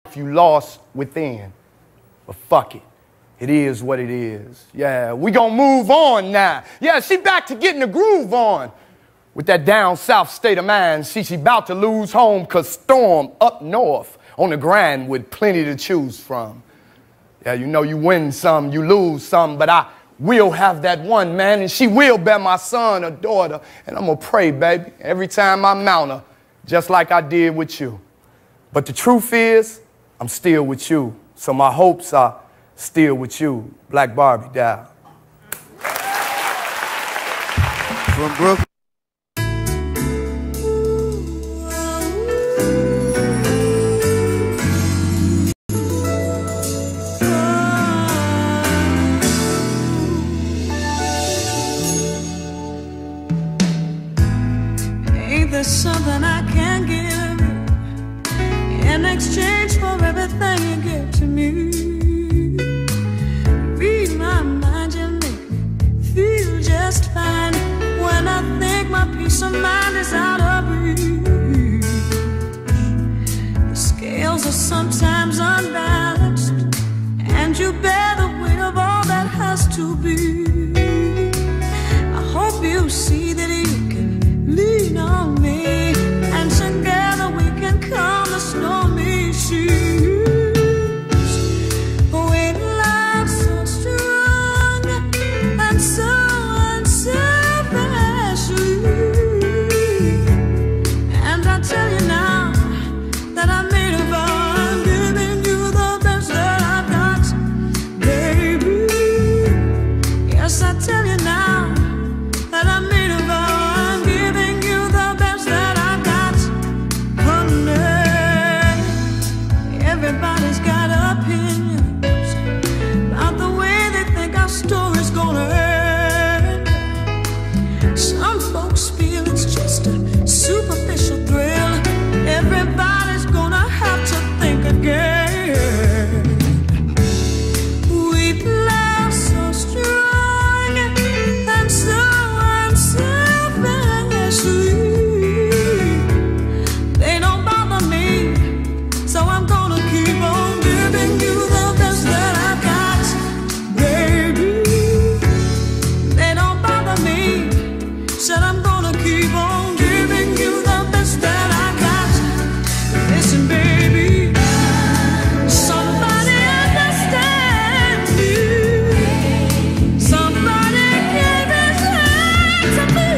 if you lost within. But fuck it. It is what it is. Yeah, we gonna move on now. Yeah, she back to getting the groove on. With that down south state of mind, she about to lose home cause Storm up north on the grind with plenty to choose from. Yeah, you know you win some, you lose some, but I will have that one, man, and she will bear my son or daughter, and I'm gonna pray, baby, every time I mount her, just like I did with you. But the truth is, I'm still with you, so my hopes are still with you. Black Barbie Dow. From Brooklyn. Ain't there something I can give in exchange for everything you give to me? Read my mind, you make me feel just fine. When I think my peace of mind is out of reach, the scales are sometimes unbalanced, and you bear the weight of all that has to be. I hope you see that you can lean on me, and together we can calm the stormy seas. We love so strong and so unselfishly, and I tell you now that I made a vow, I'm giving you the best that I've got, baby. Yes, I tell you now that I made a vow, I'm giving you the best that I've got, honey. Everybody's got opinions about the way they think our story's gonna end. Some folks feel it's just a superficial thrill. Everybody's gonna have to think again. We love so strong and so unselfishly. They don't bother me, so I'm gonna keep on giving you the best that I've got, baby. They don't bother me, said I'm gonna keep on giving you the best that I got. Listen, baby, somebody understand me. Somebody give his hand to me.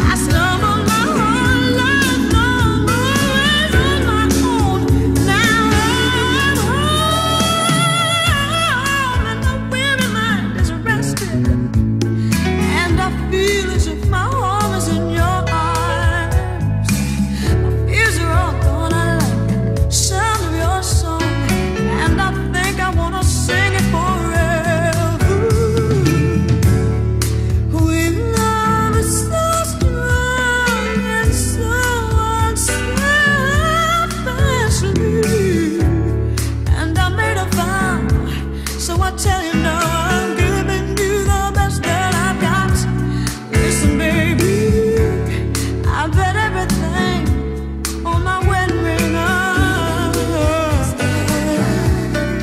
I stumbled my whole life long, always on my own. Now I'm home, and my weary mind is rested, and I feel as if my home is in your arms. My fears are all gone, I like the sound of your song, and I think I wanna sing it forever. We love is so strong and so unselfishly, and I made a vow, so I tell you now, I'm giving you the best that I've got. Listen, baby, I bet everything on my wedding ring.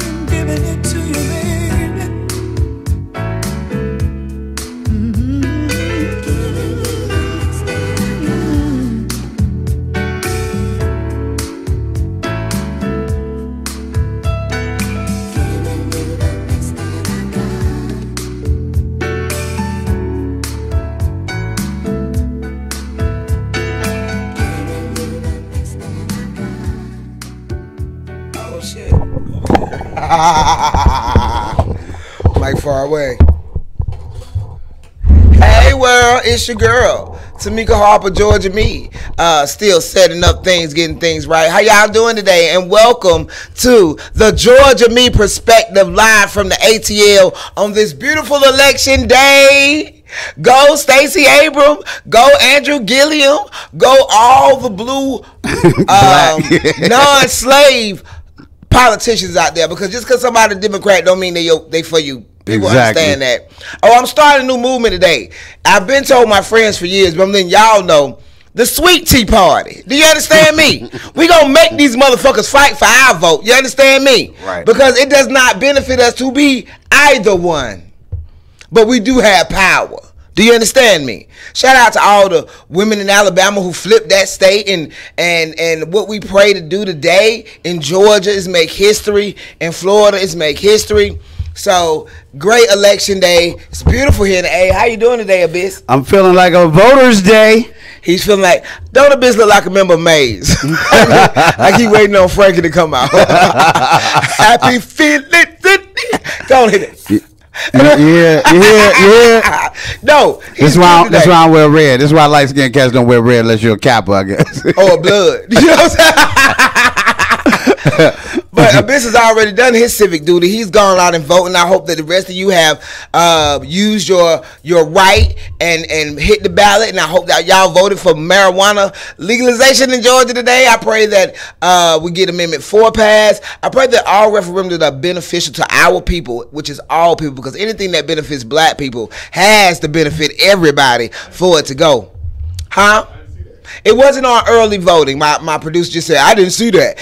I'm giving it to you, baby. Oh shit. Mike far away. Hey world, it's your girl, Tamika Harper, Georgia Me. Still setting up things, getting things right. How y'all doing today? And welcome to the Georgia Me Perspective live from the ATL on this beautiful election day. Go Stacey Abrams, go Andrew Gilliam, go all the blue non-slave politicians out there, because just because somebody's a Democrat don't mean they for you. People understand that. Oh, I'm starting a new movement today. I've been told my friends for years, but I'm letting y'all know The sweet tea party. Do you understand me? We gonna make these motherfuckers fight for our vote. You understand me? Right. Because it does not benefit us to be either one. But we do have power. Do you understand me? Shout out to all the women in Alabama who flipped that state, and what we pray to do today in Georgia is make history. In Florida is make history. So great election day. It's beautiful here in the A. How you doing today, Abyss? I'm feeling like a voter's day. He's feeling like, don't Abyss look like a member of Maze? Like he waiting on Frankie to come out. Happy feeling. Go on, hit it. Yeah. No, That's why I wear red. That's why light skinned cats don't wear red unless you're a Kappa, I guess. Or blood. You know what I'm saying? But Abyss has already done his civic duty. He's gone out and voted. I hope that the rest of you have used your right and hit the ballot. And I hope that y'all voted for marijuana legalization in Georgia today. I pray that we get Amendment 4 passed. I pray that all referendums are beneficial to our people, which is all people, because anything that benefits black people has to benefit everybody for it to go. Huh? It wasn't on early voting. My producer just said, I didn't see that.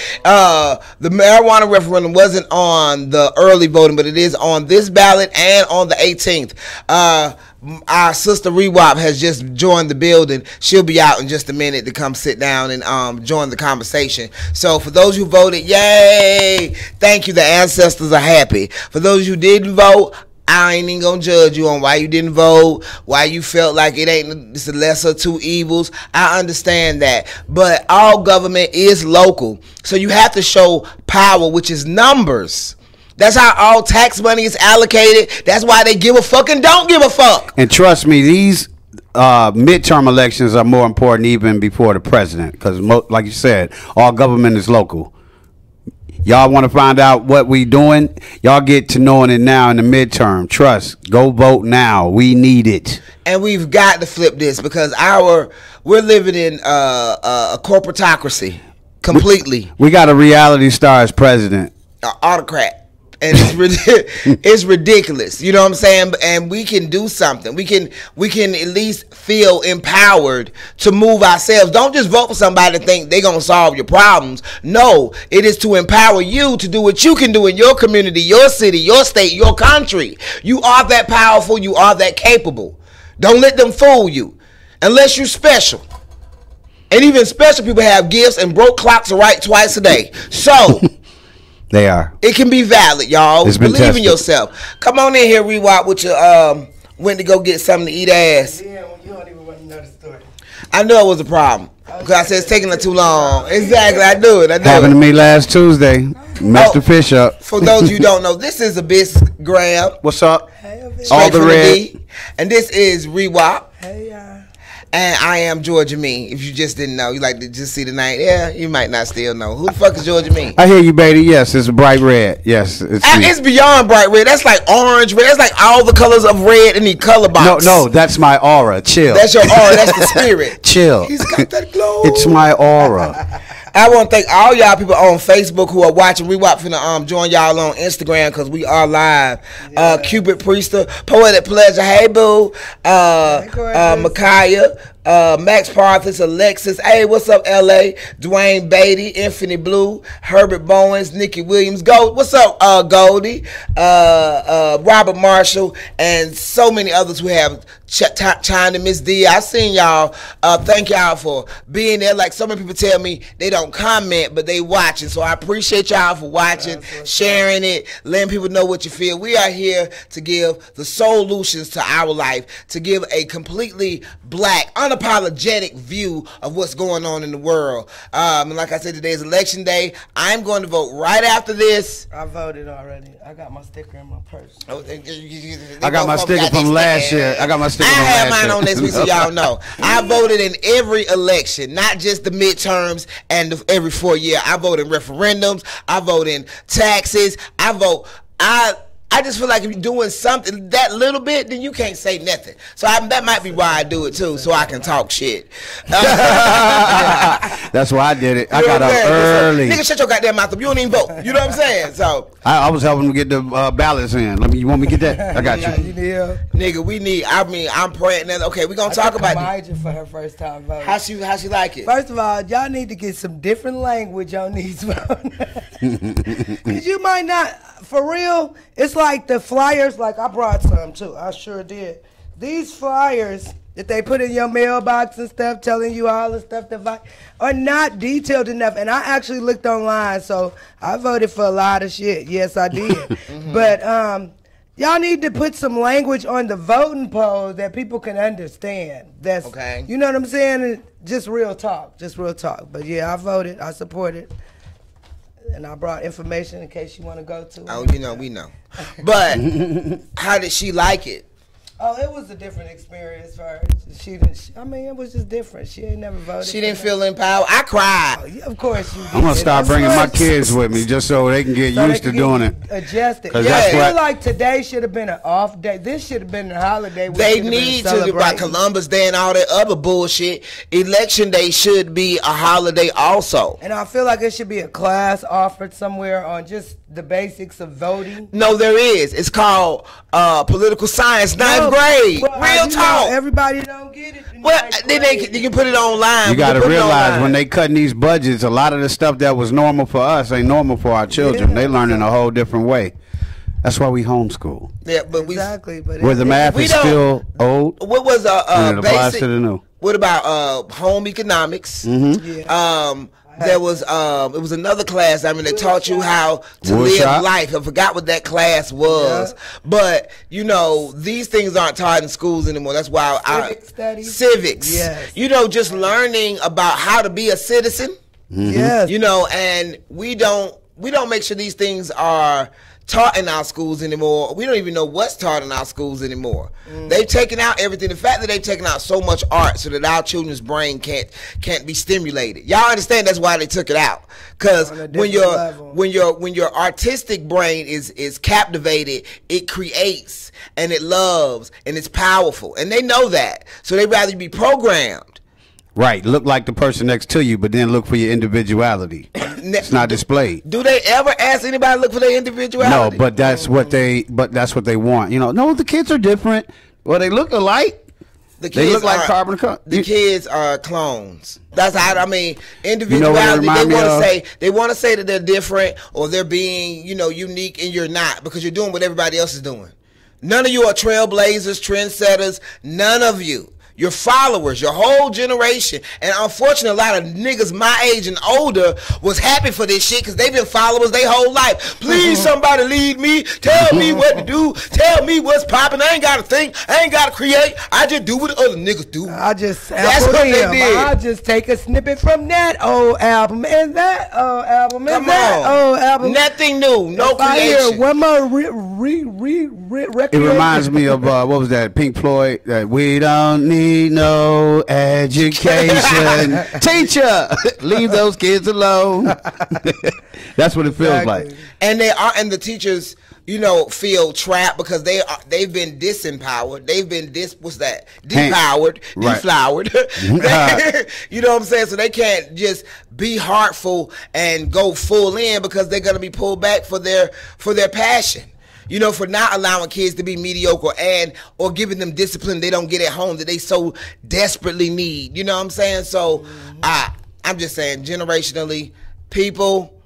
The marijuana referendum wasn't on the early voting, but it is on this ballot and on the 18th. Our sister Rewop has just joined the building. She'll be out in just a minute to come sit down and join the conversation. So for those who voted, yay! Thank you. The ancestors are happy. For those who didn't vote, I ain't even gonna judge you on why you didn't vote, why you felt like it's the lesser of two evils. I understand that. But all government is local. So you have to show power, which is numbers. That's how all tax money is allocated. That's why they give a fuck and don't give a fuck. And trust me, these midterm elections are more important even before the president, because like you said, all government is local. Y'all want to find out what we doing? Y'all get to knowing it now in the midterm. Trust. Go vote now. We need it. And we've got to flip this, because we're living in a corporatocracy completely. We got a reality star as president. An autocrat. And it's ridiculous. You know what I'm saying? And we can do something. We can at least feel empowered to move ourselves. Don't just vote for somebody to think they're going to solve your problems. No, it is to empower you to do what you can do in your community, your city, your state, your country. You are that powerful. You are that capable. Don't let them fool you unless you're special. And even special people have gifts, and broke clocks are right twice a day. So... They are. It can be valid, y'all. Believe tested. in yourself. Come on in here, Rewop, with your went to go get something to eat ass. Yeah, well, you don't even want to know the story. I knew it was a problem. Because I said it's taking her too long. Exactly, I knew it. Happened to me last Tuesday. Messed the fish up. For those you don't know, this is Abyss Graham. What's up? Hey, All the from red. D. And this is Rewop. Hey, y'all. And I am Georgia Me. If you just didn't know, you like to just see the name. Yeah, you might not still know. Who the fuck is Georgia Me? I hear you, baby. Yes, it's bright red. Yes, It's beyond bright red. That's like orange red. That's like all the colors of red in the color box. No, that's my aura. Chill. That's your aura. That's the spirit. Chill. He's got that glow. It's my aura. I want to thank all y'all people on Facebook who are watching. Rewop finna join y'all on Instagram because we are live. Yeah. Cupid Priester, Poetic Pleasure, hey boo, Micaiah, Max Parthas, Alexis, hey, what's up, LA? Dwayne Beatty, Infinite Blue, Herbert Bowens, Nikki Williams, what's up, Goldie, Robert Marshall, and so many others who have chimed in. Miss D, I seen y'all. Thank y'all for being there. Like so many people tell me they don't comment, but they watching. So I appreciate y'all for watching, sharing it, letting people know what you feel. We are here to give the solutions to our life, to give a completely black, unapologetic view of what's going on in the world. And like I said, today is election day. I'm going to vote right after this. I voted already. I got my sticker in my purse. I got my sticker from last year. I have mine on this week, so y'all know. I voted in every election, not just the midterms and every 4 year. I vote in referendums. I vote in taxes. I I just feel like if you're doing something that little bit, then you can't say nothing. So that might be why I do it too, so I can talk shit. That's why I did it. I got up early. Nigga, shut your goddamn mouth up. You don't even vote. You know what I'm saying? So I was helping them get the ballots in. You want me to get that? I got you. Nigga, I'm praying. Okay, we're gonna talk about Elijah for her first time voting. how she like it. First of all, y'all need to get some different language on these votes. Cause you might not, for real. It's like the flyers. Like I brought some too. I sure did. These flyers that they put in your mailbox and stuff, telling you all the stuff that are not detailed enough. And I actually looked online, so I voted for a lot of shit. Yes, I did. But y'all need to put some language on the voting polls that people can understand. That's okay. You know what I'm saying? Just real talk. But yeah, I voted. I supported. And I brought information in case you want to go to it. Oh, we know. But how did she like it? Oh, it was a different experience for her. It was just different. She ain't never voted. She didn't feel empowered. I cried. Oh, yeah, of course you did. I'm going to start bringing my kids with me just so they can get used to doing it. Adjusted. Yeah, I feel like today should have been an off day. This should have been a holiday. They need to, like Columbus Day and all that other bullshit. Election Day should be a holiday also. And I feel like it should be a class offered somewhere on just the basics of voting. No, there is. It's called political science, ninth grade. Well, real talk. Everybody don't get it. Well, then you can put it online. You got to realize when they cutting these budgets, a lot of the stuff that was normal for us ain't normal for our children. Yeah. They learn in a whole different way. That's why we homeschool. Yeah, but where the math is still old. What was and it applies to the new. What about home economics? Mm-hmm. Yeah. There was it was another class. They taught you how to live life. I forgot what that class was, but these things aren't taught in schools anymore. That's why civics. Yes. Just learning about how to be a citizen. Mm-hmm. Yes. And we don't make sure these things are taught in our schools anymore. We don't even know what's taught in our schools anymore. They've taken out everything. The fact that they've taken out so much art so that our children's brain can't be stimulated. Y'all understand that's why they took it out. Because when your artistic brain is captivated, it creates and it loves and it's powerful. And they know that. So they'd rather be programmed. Right, look like the person next to you, but then look for your individuality. It's not displayed. Do they ever ask anybody to look for their individuality? No, but that's what they want. No, the kids are different. Well, they look alike. They look like carbon. The kids are clones. That's how individuality. They want to say that they're different or they're being unique, and you're not, because you're doing what everybody else is doing. None of you are trailblazers, trendsetters. None of you. Your followers, your whole generation. And unfortunately, a lot of niggas my age and older was happy for this shit because they've been followers their whole life. Please, somebody lead me. Tell me what to do. Tell me what's popping. I ain't got to think. I ain't got to create. I just do what other niggas do. That's what they did. I just take a snippet from that old album and that old album and old album. Nothing new. No creation. One more record. It reminds me of, what was that, Pink Floyd? That we don't need no education. Teacher, leave those kids alone. That's what it feels like. And the teachers, feel trapped because they've been disempowered. They've been depowered, deflowered. You know what I'm saying? So they can't just be heartful and go full in because they're gonna be pulled back for their passion. For not allowing kids to be mediocre or giving them discipline they don't get at home that they so desperately need. You know what I'm saying? So I'm just saying, generationally, people,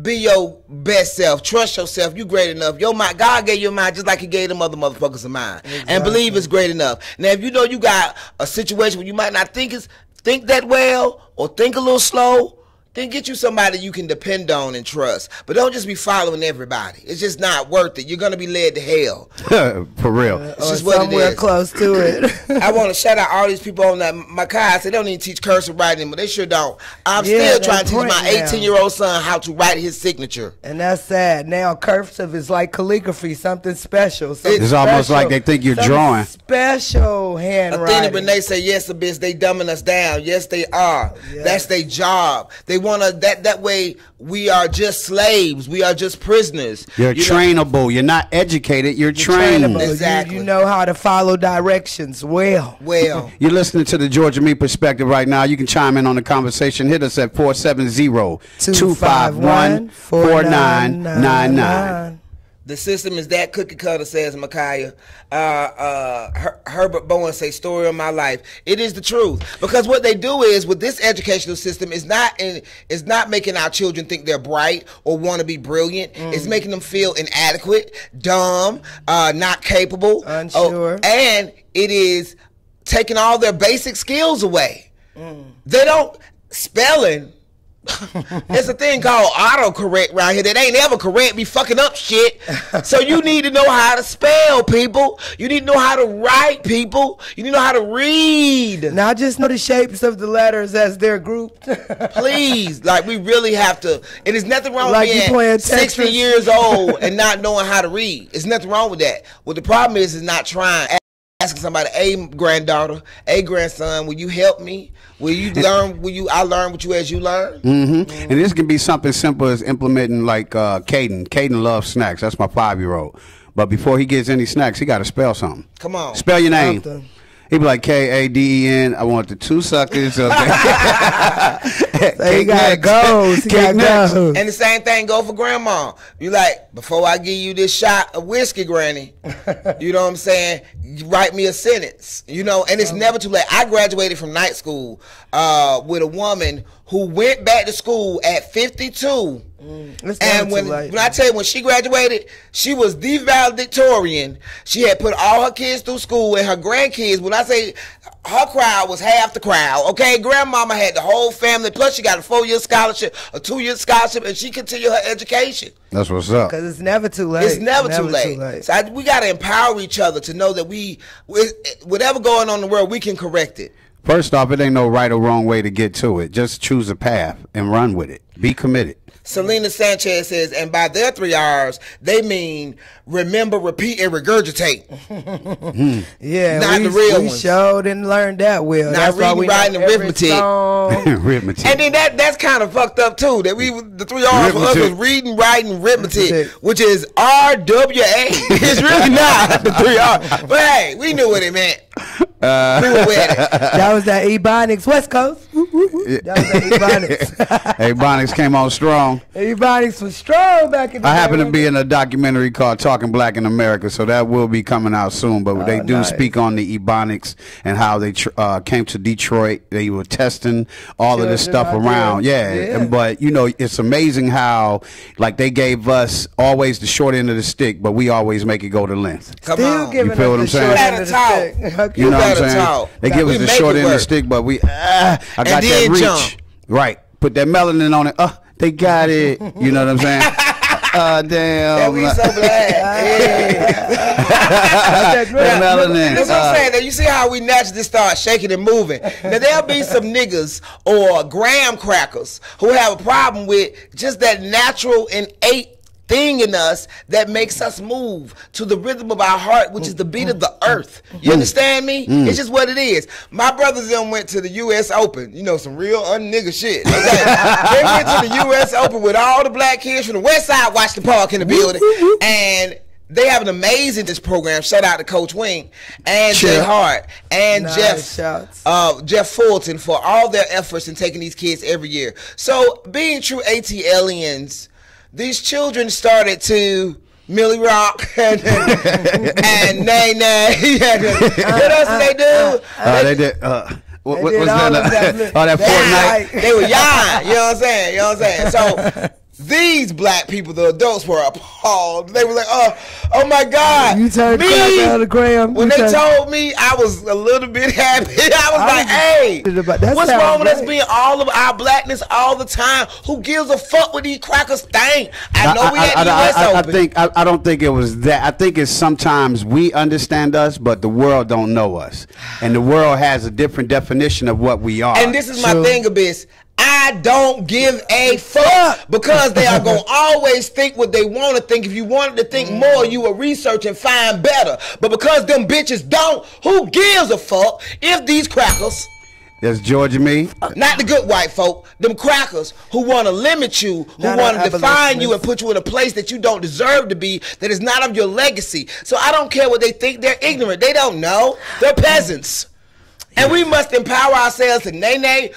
be your best self. Trust yourself. You great enough. Your mind, God gave you a mind just like He gave them other motherfuckers a mind. Exactly. And believe it's great enough. Now, if you got a situation where you might not think that well or think a little slow, then get you somebody you can depend on and trust. But don't just be following everybody. It's just not worth it. You're going to be led to hell. For real. It's just what it is. Close to it. I want to shout out all these people on that. My class, they don't even teach cursive writing, but they sure don't. I'm still trying to teach my 18-year-old son how to write his signature. And that's sad. Now cursive is like calligraphy, something special. It's almost like they think you're drawing. Special handwriting. Athena Renee say, yes, bitch, they dumbing us down. Yes, they are. Yeah. That's their job. They want to that way we are just slaves. We are just prisoners. You're trainable. You're not educated. You're trained. trainable. Exactly. You know how to follow directions well. Well, You're listening to the Georgia Me Perspective right now. You can chime in on the conversation. Hit us at 470-251-4999. the system is that cookie cutter, says Micaiah. Herbert Bowen say, story of my life. It is the truth, because what they do is with this educational system is not making our children think they're bright or want to be brilliant. It's making them feel inadequate, dumb, not capable, unsure, and it is taking all their basic skills away. They don't spelling. There's a thing called autocorrect right here that ain't ever correct, be fucking up shit. So you need to know how to spell, people. You need to know how to write, people. You need to know how to read. Not just know the shapes of the letters as they're grouped. Please, like, we really have to. And there's nothing wrong Like you with playing being 60 Tetris. years old and not knowing how to read. There's nothing wrong with that. What the problem is not trying. Asking somebody, hey, granddaughter, hey, grandson, will you help me? Will you learn? I learn with you as you learn? Mm-hmm. And this can be something simple as implementing, like Caden. Caden loves snacks. That's my 5-year-old. But before he gets any snacks, he got to spell something. Come on. Spell your name. Something. He be like, K-A-D-E-N. I want the 2 suckers. So he got goals. He got goals. And the same thing go for grandma. You like, before I give you this shot of whiskey, granny, you know what I'm saying? You write me a sentence, you know, and it's never too late. I graduated from night school with a woman who went back to school at 52. And when I tell you, when she graduated, she was the valedictorian. She had put all her kids through school, and her grandkids, when I say her crowd was half the crowd, okay? Grandmama had the whole family, plus she got a 4-year scholarship, a 2-year scholarship, and she continued her education. That's what's up. Because it's never too late. It's never too late. So we got to empower each other to know that whatever going on in the world, we can correct it. First off, it ain't no right or wrong way to get to it. Just choose a path and run with it. Be committed. Selena Sanchez says, and by their 3 R's, they mean remember, repeat, and regurgitate. Yeah, not the real we ones. showed and learned that well. Not That's why reading, we writing, know and every arithmetic. song. Arithmetic. And then that's kind of fucked up too. That the 3 R's for us was Arithmetic. reading, writing, arithmetic, Arithmetic. which is R-W-A. It's really not the 3 R's. But hey, we knew what it meant. We were with it. That was that Ebonics West Coast. That was that Ebonics. Hey, Bonix came on strong. Ebonics was strong back in the I day. happen to be in a documentary called Talking Black in America, so that will be coming out soon. But they do nice. speak on the Ebonics and how they came to Detroit. They were testing all of this Children stuff out around. there. Yeah. Yeah. But, you know, it's amazing how, like, they gave us always the short end of the stick, but we always make it go the length. Come Still on. giving You feel us what I'm the saying? short You end of the better stick. talk. Okay. You know what I'm better saying? talk. They give We us the make short it end of the work. stick, but I got that then reach. jump. Right. Put that melanin on it. They got it. You know what I'm saying? Damn. That we so glad. That melanin. That's what I'm saying. Now, you see how we naturally start shaking and moving. Now, there'll be some niggas or graham crackers who have a problem with just that natural innate thing in us that makes us move to the rhythm of our heart, which is the beat of the earth. You understand me? It's just what it is. My brothers then went to the U.S. Open. You know, some real un-nigga shit. Okay? They went to the U.S. Open with all the black kids from the West Side, Washington Park in the building, and they have an amazing program. Shout out to Coach Wing and Jay Hart and Nice shouts. Jeff Fulton for all their efforts in taking these kids every year. So, being true ATLians, these children started to Millie Rock and Nay Nay. What else did they do? They did. What was did all of that. that? Oh, that Fortnite. They were young. You know what I'm saying? You know what I'm saying? So these black people, the adults, were appalled. They were like, oh my God. You turned me, crap out of Graham. when You they turned- told me, I was a little bit happy. I was like, hey, That what's sounds wrong with us great. being all of our blackness all the time? Who gives a fuck what these crackers think? I know we at the U.S. Open. I don't think it was that. I think it's sometimes we understand us, but the world don't know us, and the world has a different definition of what we are. And this is my True. thing, Abyss. I don't give a fuck because they are going to always think what they want to think. If you wanted to think more, you will research and find better. But because them bitches don't, who gives a fuck if these crackers That's Georgia Me. Not the good white folk, them crackers who want to limit you, who want to define you and put you in a place that you don't deserve to be, that is not of your legacy. So I don't care what they think. They're ignorant. They don't know. They're peasants. And we must empower ourselves to nay.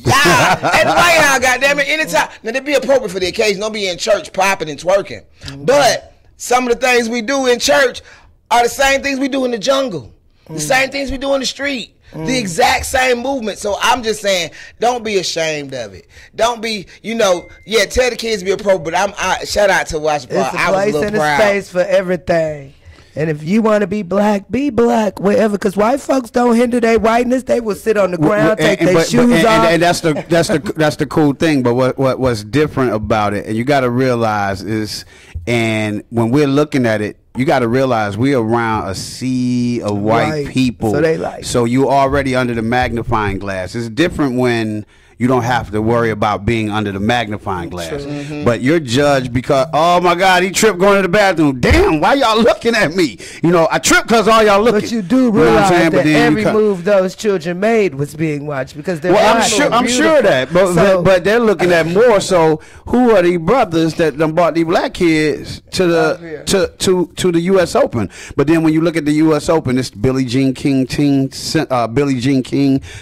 Yeah, at the White House, goddammit, anytime. Now, they be appropriate for the occasion. Don't be in church popping and twerking. But some of the things we do in church are the same things we do in the jungle. The same things we do in the street. The exact same movement. So I'm just saying, don't be ashamed of it. Don't be, tell the kids to be appropriate. But shout out to Watch Park. It's a place and a space for everything. And if you want to be black wherever. Because white folks don't hinder their whiteness. They will sit on the ground, take their shoes off. And that's the cool thing. But what's different about it, and you got to realize is, and when we're looking at it, you got to realize we're around a sea of white people. So they like. So you already under the magnifying glass. It's different when you don't have to worry about being under the magnifying glass. But you're judged because, oh my God, he tripped going to the bathroom. Damn, why y'all looking at me? I tripped because all y'all looking. But you do realize that every move those children made was being watched because they're I'm sure that. But they're looking at more. So who are these brothers that done brought these black kids to the U.S. Open? But then when you look at the U.S. Open, it's Billie Jean King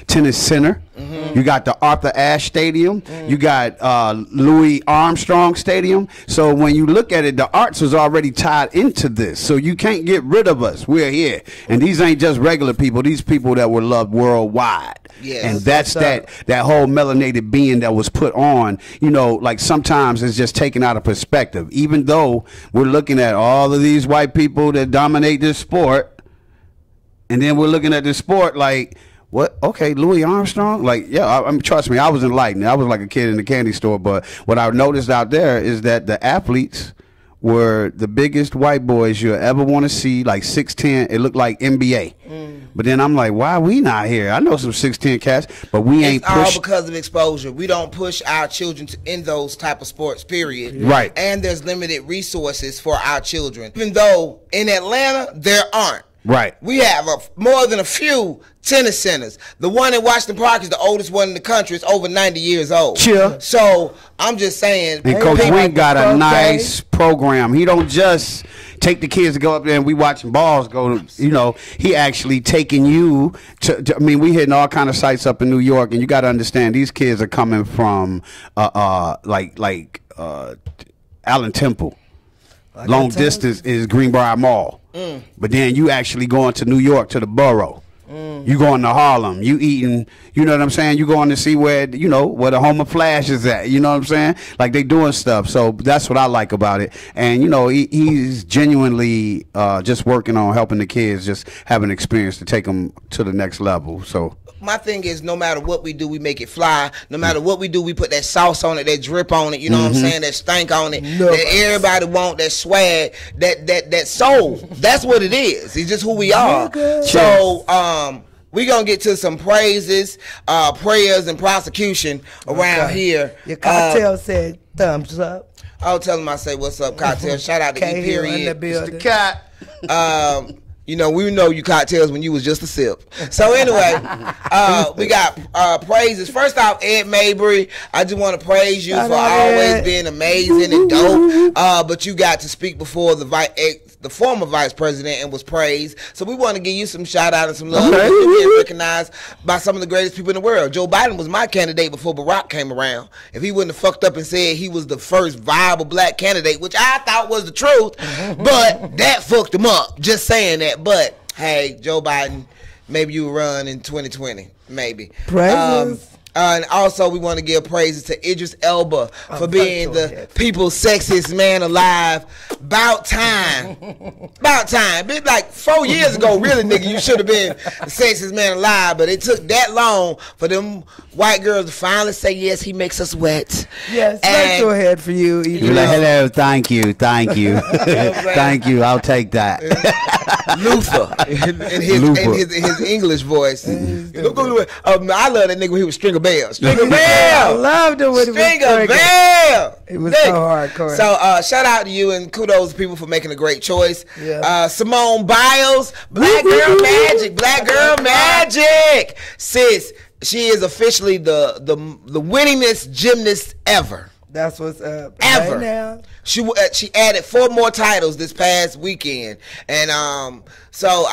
Tennis Center. You got the Arthur Ashe Stadium. You got Louis Armstrong Stadium. So when you look at it, the arts was already tied into this. So you can't get rid of us. We're here. And these ain't just regular people. These people that were loved worldwide. Yes. And that's that whole melanated being that was put on, like sometimes it's just taken out of perspective. Even though we're looking at all of these white people that dominate this sport, and then we're looking at this sport like, what? Okay, Louis Armstrong? Like, yeah, trust me, I was enlightened. I was like a kid in the candy store. But what I noticed out there is that the athletes were the biggest white boys you'll ever want to see, like 6'10". It looked like NBA. But then I'm like, why are we not here? I know some 6'10" cats, but we ain't pushed. It's all because of exposure. We don't push our children in those type of sports, period. Right. And there's limited resources for our children. Even though in Atlanta, there aren't. Right. We have more than a few tennis centers. The one in Washington Park is the oldest one in the country. It's over 90 years old. Chill. So I'm just saying. And Coach Wink got a nice program. He don't just take the kids to go up there and we watching balls go. He actually taking you to. I mean, we hitting all kind of sites up in New York, and you got to understand these kids are coming from like Allen Temple. Long distance is Greenbrier Mall. But then you actually going to New York to the borough. You going to Harlem. You eating, you know what I'm saying? You going to see where the Home of Flash is at. You know what I'm saying? Like they doing stuff. So that's what I like about it. And, he's genuinely just working on helping the kids just have an experience to take them to the next level. So my thing is, no matter what we do, we make it fly. No matter what we do, we put that sauce on it, that drip on it, you know what I'm saying, that stank on it, that everybody want, that swag, that soul. That's what it is. It's just who we are. So we're going to get to some praises, prayers, and prosecution around here. Your cocktail said thumbs up. I'll tell him I say, what's up, cocktail? Shout out to E. Period. Mr. Cat. We know you cocktails when you was just a sip. So anyway, we got praises. First off, Ed Mabry, I just want to praise you for always being amazing and dope. But you got to speak before the former vice president and was praised. So we want to give you some shout out and some love. You're being recognized by some of the greatest people in the world. Joe Biden was my candidate before Barack came around. If he wouldn't have fucked up and said he was the first viable black candidate, which I thought was the truth, but that fucked him up. Just saying that. But hey, Joe Biden, maybe you run in 2020, maybe. Praises. And also, we want to give praises to Idris Elba for being the people's sexiest man alive. About time. About time. Been like 4 years ago, really, nigga, you should have been the sexiest man alive. But it took that long for them white girls to finally say, yes, he makes us wet. Yes, let's go ahead for you, Idris. You're like, hello, thank you. Thank you, I'll take that. Luther. In his English voice. I love that nigga when he was Stringer Bell. Stringer Bell! I loved him when he was Stringer Bell! It was so hardcore. So shout out to you and kudos to people for making a great choice. Yeah. Simone Biles, Black Girl Magic. Black Girl Magic. Sis, She is officially the winningest gymnast ever. That's what's up. Ever. Right now. She added 4 more titles this past weekend, and so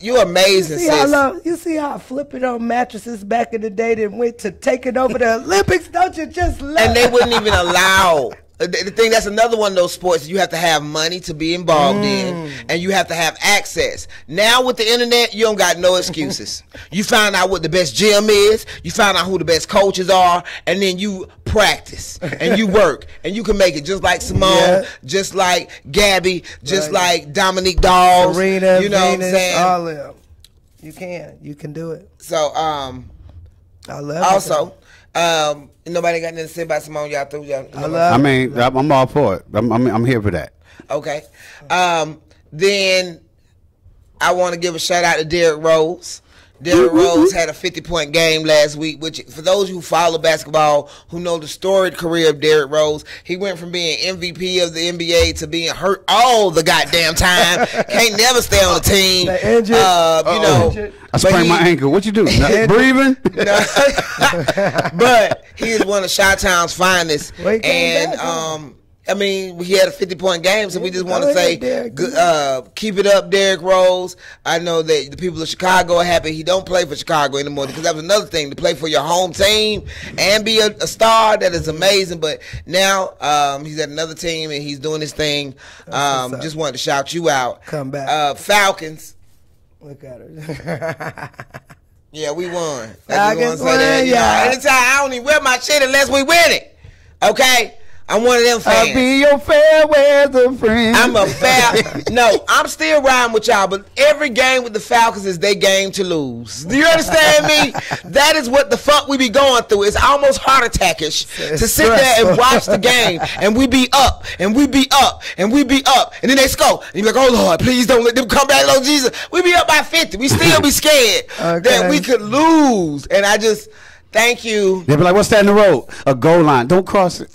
you're amazing, sis. You see how flipping on mattresses back in the day that went to taking over the Olympics? Don't you just love? And they wouldn't even allow. The thing, that's another one of those sports you have to have money to be involved in, and you have to have access. Now with the internet, you don't got no excuses. You find out what the best gym is, you find out who the best coaches are, and then you practice and you work, and you can make it just like Simone, just like Gabby, just like Dominique Dawes, Serena, you know Venus, what I'm saying? all of them. You can do it. So I love also. Nobody got nothing to say about Simone. Y'all through y'all. I mean, I'm all for it. I'm here for that. Okay. Then I want to give a shout out to Derrick Rose. Derrick Rose had a 50-point game last week, which, for those who follow basketball, who know the storied career of Derrick Rose, he went from being MVP of the NBA to being hurt all the goddamn time. Can't never stay on the team. Injured. You know. I sprained my ankle. What you do? Breathing? But he is one of Chi-Town's finest. And I mean, he had a 50-point game, so we just want to say, keep it up, Derrick Rose. I know that the people of Chicago are happy he don't play for Chicago anymore, because that was another thing, to play for your home team and be a star. That is amazing. But now he's at another team and he's doing his thing. Just wanted to shout you out. Come back. Falcons. Look at her. Yeah, we won. Falcons won, Anytime, I don't even wear my shit unless we win it. Okay? I'm one of them fans. I'll be your fair weather friend. I'm I'm still riding with y'all, but every game with the Falcons is their game to lose. Do you understand me? That is what the fuck we be going through. It's almost heart attackish to sit there and watch the game, and we be up, and we be up, and we be up, and then they score, and you're like, oh Lord, please don't let them come back, Lord Jesus. We be up by 50. We still be scared that we could lose, and I just... Thank you. They be like, what's that in the road? A goal line. Don't cross it.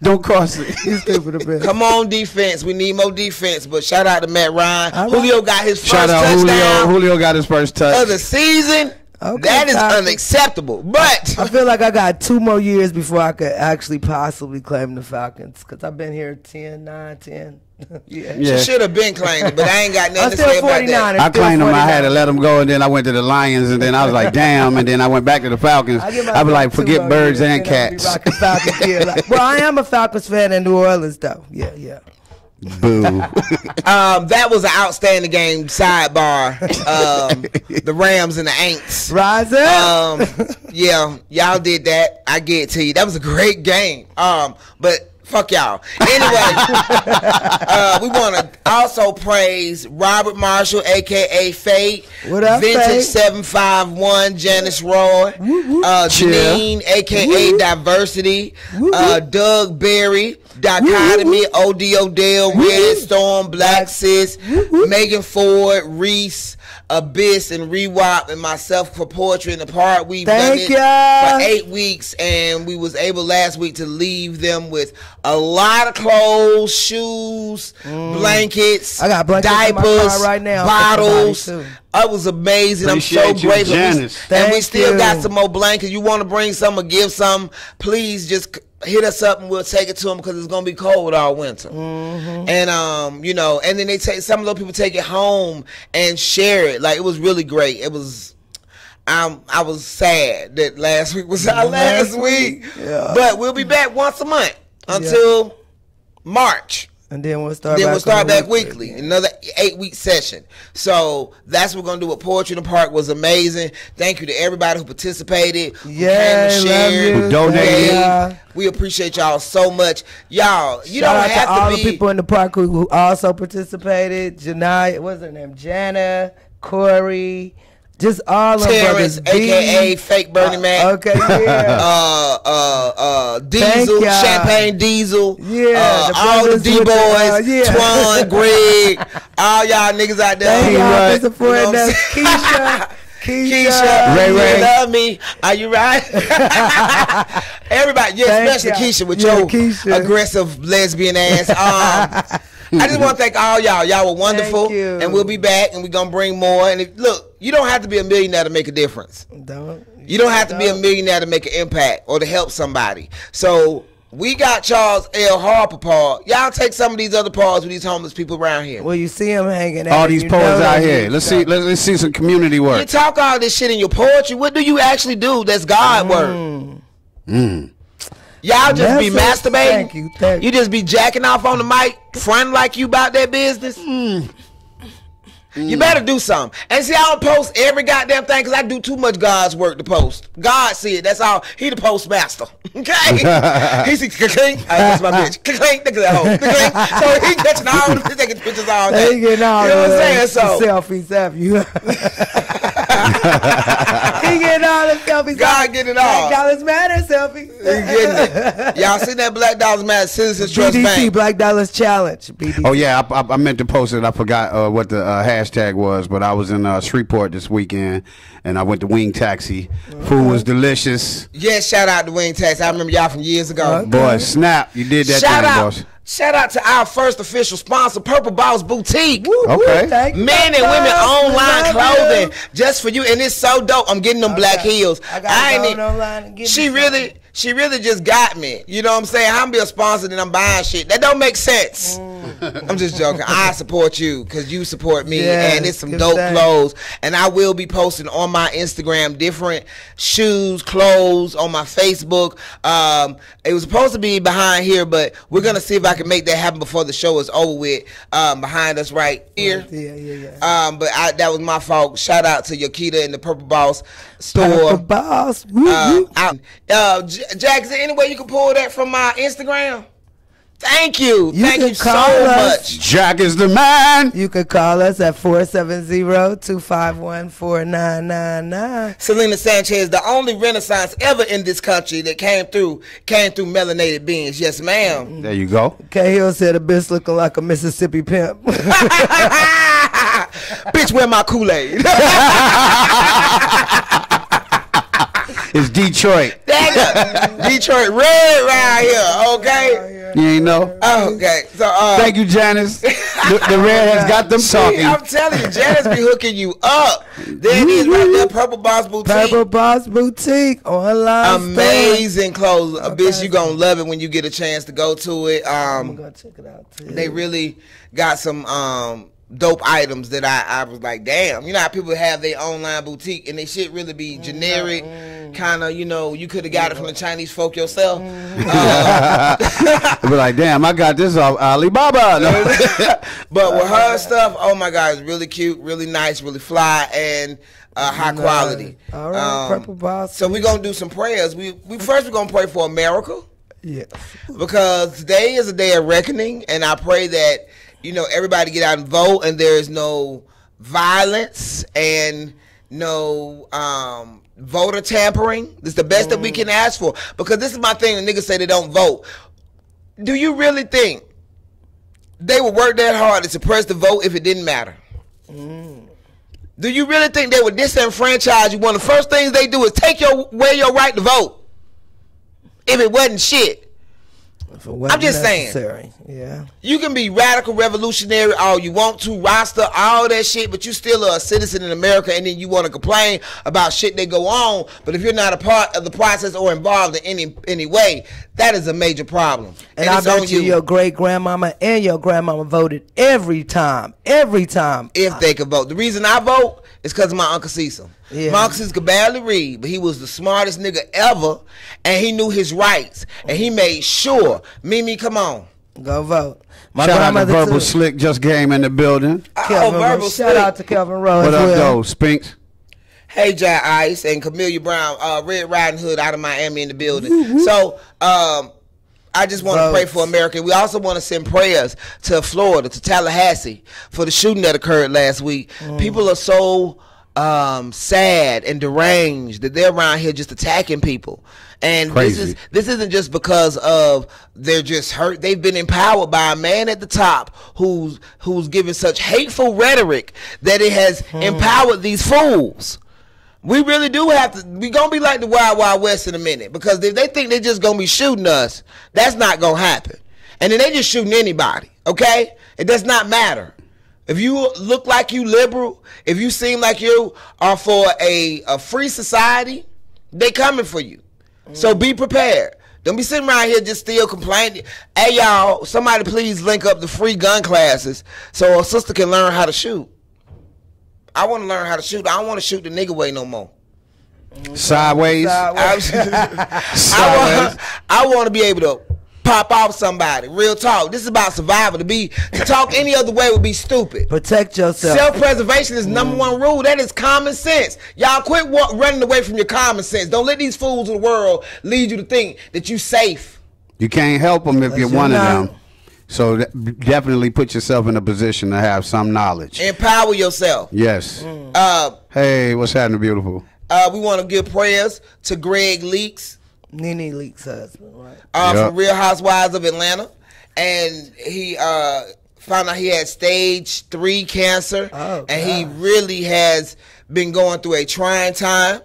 Don't cross it. He's stupid a bit. Come on, defense. We need more defense. But shout out to Matt Ryan. Julio got his first touchdown. Julio got his first touch of the season. Okay, that is unacceptable. But I feel like I got 2 more years before I could actually possibly claim the Falcons, because I've been here 10. She should have been claimed, but I ain't got nothing to say about that. I claimed them. I had to let them go, and then I went to the Lions, and then I was like, damn, and then I went back to the Falcons. I was like, forget birds and cats. Well, I am a Falcons fan in New Orleans, though. Yeah. Boo. That was an outstanding game. Sidebar. The Rams and the Aints. Rise up. Yeah, y'all did that. I get it to you. That was a great game. But fuck y'all. Anyway, we want to also praise Robert Marshall, a.k.a. Fate. What up, Vintage Fate? 751, Janice Roy. Janine, a.k.a. Diversity. Doug Berry. Dichotomy, O.D. Odell, Red Storm, Black Sis, Megan Ford, Reese, Abyss, and Rewop, and myself for Poetry in the Park. We've done it for 8 weeks, and we was able last week to leave them with a lot of clothes, shoes, blankets, I got blankets diapers, in my car right now, bottles. It was amazing. Appreciate I'm so grateful. And we still got some more blankets. You want to bring some or give some, please just hit us up and we'll take it to them, because it's gonna be cold all winter. And and then they take, some of those people take it home and share it. Like, it was really great. It was I was sad that last week was our last week. But we'll be back once a month until March. And then we'll start back weekly. Another 8-week session. So that's what we're gonna do with Poetry in the Park. Was amazing. Thank you to everybody who participated, who who donated. We appreciate y'all so much. Y'all, you Shout don't out have to all to the be people in the park who also participated. Janai, what's her name? Jana, Corey. Just all of them Terrence, brothers. a.k.a. Fake Bernie Mac. Okay, yeah. Diesel, Champagne Diesel. Yeah. All the D-boys. Twan, Greg. All y'all niggas out there. Thank y'all for supporting us. Keisha, Ray, you love me. Are you right? Everybody, especially Keisha with your aggressive lesbian ass. I just want to thank all y'all. Y'all were wonderful. Thank you. And we'll be back, and we're going to bring more. And look, you don't have to be a millionaire to make a difference. You don't have to be a millionaire to make an impact or to help somebody. So we got Charles L. Harper Paul. Y'all take some of these other Pauls with these homeless people around here. Well, you see him hanging out. All these poets out here. Let's see some community You work. talk all this shit in your poetry. What do you actually do that's God work? Y'all just be masturbating. Thank you. You just be jacking off on the mic, fronting like you about that business. You better do something. And see, I don't post every goddamn thing because I do too much God's work to post. God see it. That's all. He the postmaster. Okay? He sees, clink. That's my bitch. Clink. Look at that hoe. Clink. So he catching all the taking pictures all day. He getting all you know what I'm saying? So selfies after you. He getting all the selfies. God getting it all. Black Dollars Matter selfies. He getting it. Y'all seen that Black Dollars Matter Citizens Trust BDC, Bank? Black Dollars Challenge. BDC. Oh yeah, I meant to post it. I forgot what the hashtag was, but I was in Shreveport this weekend, and I went to Wing Taxi. Food was delicious. Yes, shout out to Wing Taxi. I remember y'all from years ago. Boy, snap! You did that Shout thing, out. boss. Shout out to our first official sponsor, Purple Boss Boutique. Okay. Thank you, Men and Black women Dollars. online We love clothing you. just for you, and it's so dope. I'm getting them black heels. I gotta ain't go e- online and get She me really, she really just got me. You know what I'm saying? I'm be a sponsor and I'm buying shit. That don't make sense. I'm just joking. I support you because you support me, Yes, and it's some good dope thing. clothes. And I will be posting on my Instagram different shoes, clothes on my Facebook. It was supposed to be behind here, but we're gonna see if I can make that happen before the show is over with. Behind us right here. Yeah. But that was my fault. Shout out to Yokita and the Purple Boss store. Purple Boss. Jack, is there any way you can pull that from my Instagram? Thank you. You Thank can you so call us. much. Jack is the man. You can call us at 470-251-4999. Selena Sanchez, the only Renaissance ever in this country that came through melanated beings. Yes, ma'am. There you go. K Hill said a bitch looking like a Mississippi pimp. Bitch, where my Kool-Aid? It's Detroit. Detroit red right here, okay? You ain't know. Okay, so Thank you, Janice. The red has got them talking. I'm telling you, Janice be hooking you up. There it is right there, Purple Boss Boutique. Purple Boss Boutique online. Amazing clothes. Bitch, you gonna love it when you get a chance to go to it. I'm gonna check it out too. They really got some dope items that I was like, damn. You know how people have their online boutique and they shit really be generic, kind of, you know, you could have got it from the Chinese folk yourself. Be like, damn, I got this off Alibaba. No. But with her stuff, oh my God, it's really cute, really nice, really fly, and high quality. All right, Purple Boss. So we're gonna do some prayers. We first we're gonna pray for America. Yeah. Because today is a day of reckoning, and I pray that, you know, everybody get out and vote, and there is no violence and no voter tampering. This is the best that we can ask for. Because this is my thing, the niggas say they don't vote. Do you really think they would work that hard to suppress the vote if it didn't matter? Do you really think they would disenfranchise you? One of the first things they do is take away your right to vote if it wasn't shit. I'm just saying. Yeah. You can be radical revolutionary all you want to, roster, all that shit, but you still are a citizen in America, and then you want to complain about shit that go on. But if you're not a part of the process or involved in any way, that is a major problem. And I it's on bet you your great grandmama and your grandmama voted every time. If they could vote. The reason I vote is because of my Uncle Cecil. Yeah. My Uncle Cecil could barely read, but he was the smartest nigga ever, and he knew his rights, and he made sure. Mimi, come on. Go vote. My Shout out to grandmother Verbal too. Slick just came in the building. Kelvin Verbal Rose. Slick. Shout out to Kelvin Rose. What as up, well. though, Spinks? Hey, Jai Ice and Camellia Brown, Red Riding Hood out of Miami in the building. So, I just want to pray for America. We also want to send prayers to Florida, to Tallahassee, for the shooting that occurred last week. People are so sad and deranged that they're around here just attacking people. And Crazy. this isn't just because of they're just hurt. They've been empowered by a man at the top who's giving such hateful rhetoric that it has empowered these fools. We really do have to. We gonna be like the Wild Wild West in a minute, because if they think they're just gonna be shooting us, that's not gonna happen. And then they just shooting anybody. Okay? It does not matter. If you look like you liberal, if you seem like you are for a free society, they coming for you. So be prepared. Don't be sitting around here just still complaining. Hey, y'all, somebody please link up the free gun classes so a sister can learn how to shoot. I want to learn how to shoot. I don't want to shoot the nigga way no more. Sideways. I want to be able to pop off somebody. Real talk. This is about survival. To talk any other way would be stupid. Protect yourself. Self-preservation is number one rule. That is common sense. Y'all quit running away from your common sense. Don't let these fools of the world lead you to think that you safe. You can't help them if you're you're one not. of them. So definitely put yourself in a position to have some knowledge. Empower yourself. Yes. Hey, what's happening, beautiful? We want to give prayers to Greg Leaks. Nene Leak's husband, right? From Real Housewives of Atlanta, and he found out he had stage 3 cancer, and he really has been going through a trying time.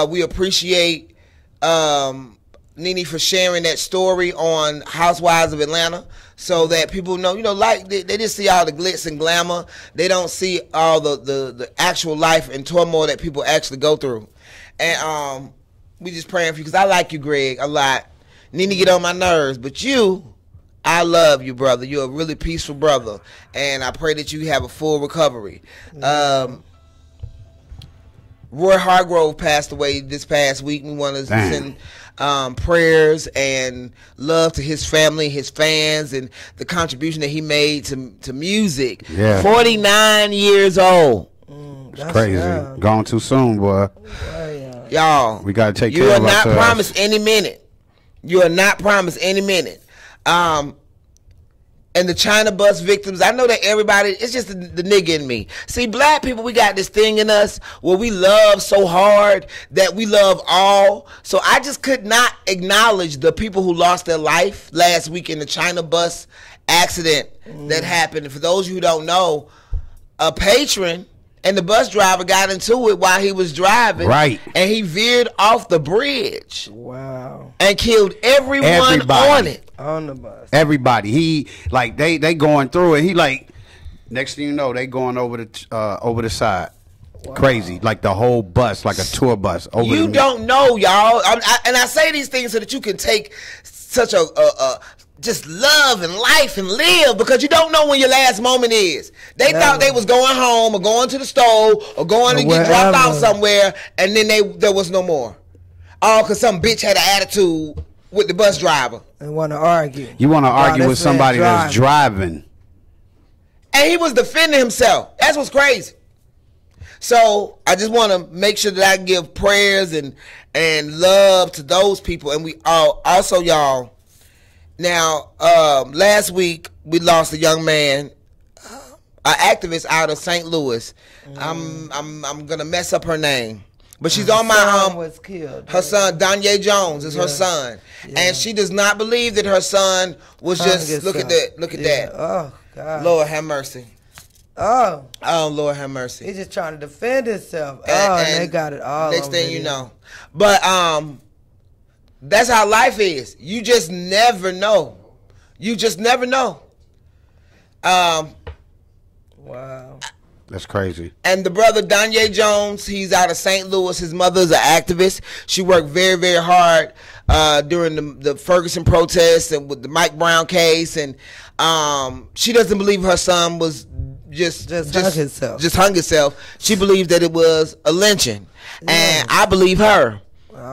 We appreciate Nene for sharing that story on Housewives of Atlanta, so that people know, like they just see all the glitz and glamour. They don't see all the actual life and turmoil that people actually go through, and we just praying for you, because I like you, Greg, a lot. Nene get on my nerves, but I love you, brother. You're a really peaceful brother, and I pray that you have a full recovery. Roy Hargrove passed away this past week. We want to send prayers and love to his family, his fans, and the contribution that he made to music. Yeah. 49 years old. It's crazy. Gone too soon, boy. Y'all, we gotta take care you of are not ourselves. promised any minute. You are not promised any minute. And the China bus victims, I know that everybody, it's just the nigga in me. See, black people, we got this thing in us where we love so hard that we love all. So I just could not acknowledge the people who lost their life last week in the China bus accident that happened. And for those of you who don't know, a patron and the bus driver got into it while he was driving. Right. And he veered off the bridge. Wow. And killed everyone on it. On the bus. Everybody. He like they going through it. He like next thing you know, they going over the side. Wow. Crazy. Like the whole bus, like a tour bus. You don't know, y'all. And I say these things so that you can take such a just love and life and live, because you don't know when your last moment is. They thought they was going home or going to the store or going to get dropped off somewhere, and then there was no more. All because some bitch had an attitude with the bus driver. And want to argue. You want to argue with somebody that's driving. And he was defending himself. That's what's crazy. So I just want to make sure that I give prayers and love to those people. And we also, y'all, now, last week we lost a young man, an activist out of St. Louis. I'm gonna mess up her name, but she's on my son was killed. Her son, Danye Jones, is her son, and she does not believe that her son was just look at that. Oh God, Lord have mercy. Oh, Lord have mercy. He's just trying to defend himself. And they got it all. Next thing you know, but that's how life is. You just never know. You just never know. Wow. That's crazy. And the brother Danye Jones, he's out of St. Louis. His mother's an activist. She worked very, very hard during the Ferguson protests and with the Mike Brown case. And she doesn't believe her son was just hung himself. She believes that it was a lynching. Yeah. And I believe her.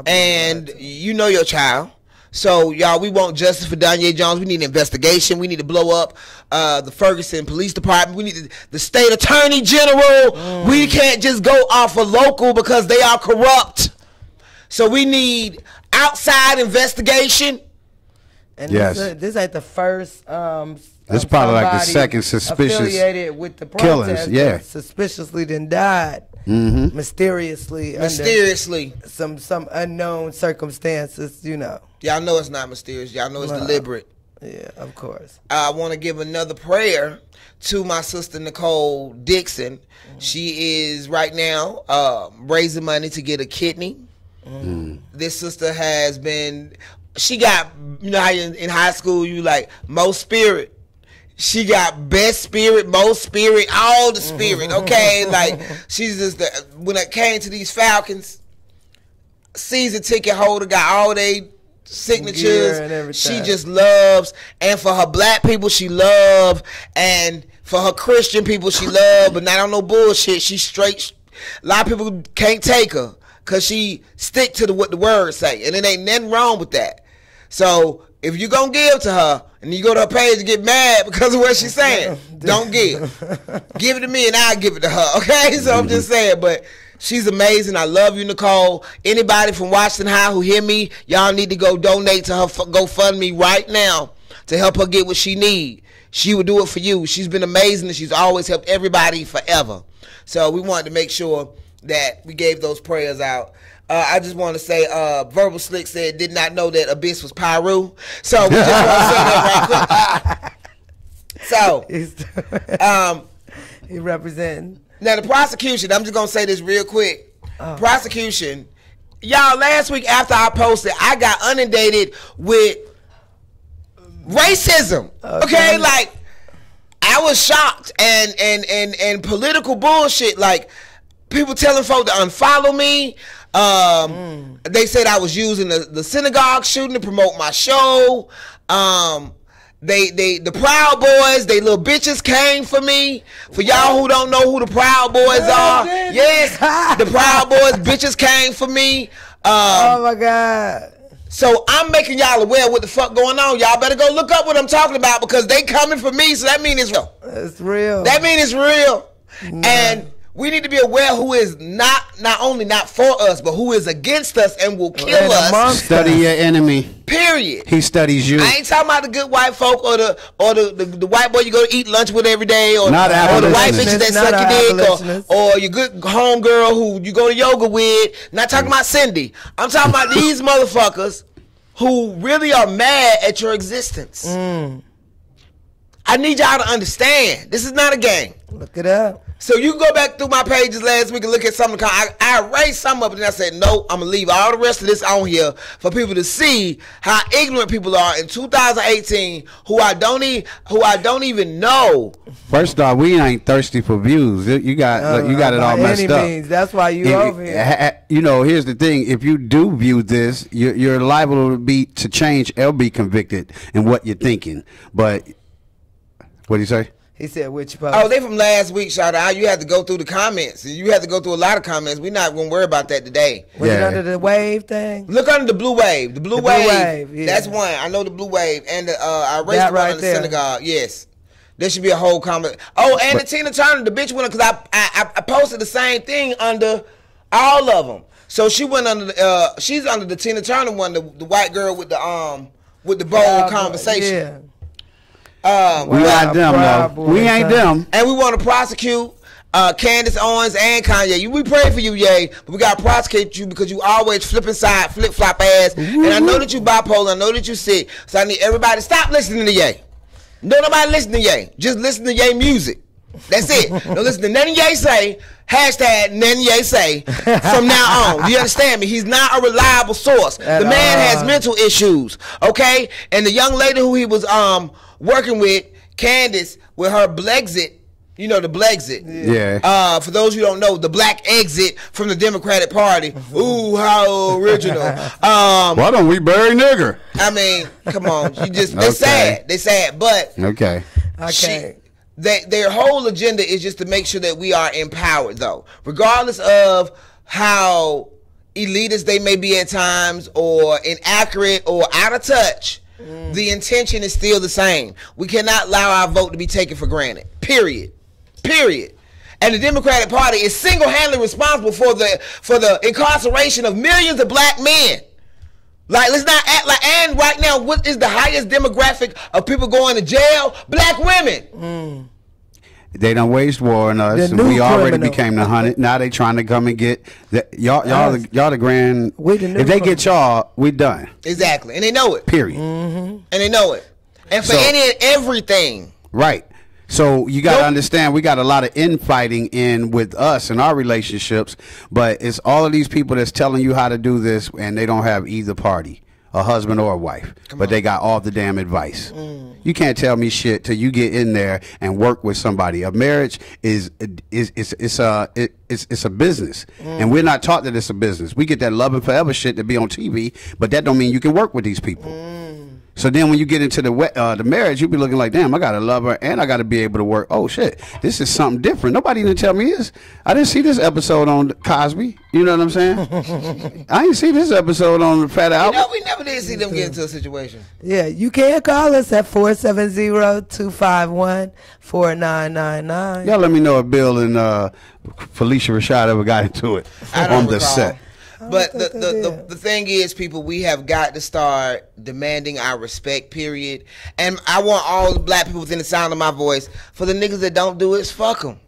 And you know your child. So, y'all, we want justice for Danye Jones. We need an investigation. We need to blow up the Ferguson Police Department. We need the state attorney general. We can't just go off of local because they are corrupt. So we need outside investigation. And yes. This ain't the first. This is probably like the second suspicious affiliated with the killings. Yeah, suspiciously then died. Mysteriously, some unknown circumstances, you know. Y'all know it's not mysterious. Y'all know it's deliberate. Yeah, of course. I want to give another prayer to my sister Nicole Dixon. She is right now raising money to get a kidney. This sister has been. She got, you know how in high school you like most spirit. She got best spirit, most spirit, all the spirit, okay? Like, she's just, when it came to these Falcons, season ticket holder, got all they signatures. And everything. She just loves, and for her black people, she love, and for her Christian people, she love, but not on no bullshit. She straight. A lot of people can't take her because she stick to what the words say, and it ain't nothing wrong with that. So if you gonna give to her and you go to her page and get mad because of what she's saying, don't give. Give it to me and I'll give it to her. Okay, so I'm just saying, but she's amazing. I love you, Nicole. Anybody from Washington High who hear me, y'all need to go donate to her GoFundMe right now to help her get what she need. She would do it for you. She's been amazing and she's always helped everybody forever. So we wanted to make sure that we gave those prayers out. I just want to say, Verbal Slick said, did not know that Abyss was Pyru. So we just want to say that right quick. So, he representing. now the prosecution, I'm just going to say this real quick. Prosecution, y'all, last week after I posted, I got inundated with racism. Okay, like, I was shocked and political bullshit. Like, people telling folk to unfollow me. They said I was using the synagogue shooting to promote my show. The Proud Boys, they little bitches came for me. For y'all who don't know who the Proud Boys are, yes, the Proud Boys bitches came for me. Oh my God. So I'm making y'all aware of what the fuck going on. Y'all better go look up what I'm talking about because they coming for me, so that means it's real. It's real. That means it's real. And we need to be aware who is not only not for us, but who is against us and will kill us. Study your enemy. Period. He studies you. I ain't talking about the good white folk or the white boy you go to eat lunch with every day, or Not the white abolitionists. bitches that Not suck your dick, abolitionists. or your good homegirl who you go to yoga with. Not talking about Cindy. I'm talking about these motherfuckers who really are mad at your existence. I need y'all to understand. This is not a game. Look it up. So you can go back through my pages last week and look at some of the I erased some of it and I said, no, I'm going to leave all the rest of this on here for people to see how ignorant people are in 2018 who I don't even know. First off, we ain't thirsty for views. You got it all By messed any up. means. That's why you over here. You know, here's the thing: if you do view this, you're liable to change or be convicted in what you're thinking. But what do you say? He said, which post? Oh, they from last week, shout out. You had to go through the comments. You had to go through a lot of comments. We're not going to worry about that today. Was it under the wave thing? Look under the blue wave. The blue Blue wave. Wave, yeah. That's one. I know the blue wave. And I erased That the one right on the there. synagogue. Yes. There should be a whole comment. Oh, and the Tina Turner, the bitch went, because I posted the same thing under all of them. So she went under she's under the Tina Turner one, the white girl with the bold conversation. Yeah. We not them, Proud though. We Boys, ain't huh? them. And we want to prosecute Candace Owens and Kanye. We pray for you, Ye, but we got to prosecute you because you always flip flop ass. And I know that you bipolar. I know that you sick. So I need everybody to stop listening to Ye. Don't nobody listen to Ye. Just listen to Ye music. That's it. Don't listen to nothing Ye say. Hashtag nothing Ye say from now on. Do you understand me? He's not a reliable source. The man has mental issues. Okay? And the young lady who he was working with, Candace, with her Blexit, you know, the Blexit. Yeah. For those who don't know, the black exit from the Democratic Party. Ooh, how original. Why don't we bury nigger? I mean, come on. You just they Okay. sad. They sad. But Okay. their whole agenda is just to make sure that we are empowered, though. Regardless of how elitist they may be at times, or inaccurate, or out of touch, the intention is still the same. We cannot allow our vote to be taken for granted. Period. And the Democratic Party is single-handedly responsible for the incarceration of millions of black men. Like, let's not act like, and right now, what is the highest demographic of people going to jail? Black women. They done waged war on us, The and new we already criminal. became the 100. Now they trying to come and get y'all the grand. We the new If they get criminal. y'all, we done. Exactly. And they know it. Period. And they know it. And for So- any and everything. Right. So you got to Nope. understand, we got a lot of infighting in with us and our relationships, but it's all of these people that's telling you how to do this, and they don't have either party. a husband or a wife, but they got all the damn advice. You can't tell me shit till you get in there and work with somebody. A marriage is a business, and we're not taught that it's a business. We get that love and forever shit to be on TV, but that don't mean you can work with these people. So then when you get into the marriage, you be looking like, damn, I got to love her and I got to be able to work. Oh, shit, this is something different. Nobody didn't tell me this. I didn't see this episode on Cosby. You know what I'm saying? I didn't see this episode on the Fat Albert. You know, we never did see them get into a situation. Yeah, you can call us at 470-251-4999. Y'all let me know if Bill and Felicia Rashad ever got into it on the set. But the thing is, people, we have got to start demanding our respect, period. And I want all the black people within the sound of my voice, for the niggas that don't do it, fuck them.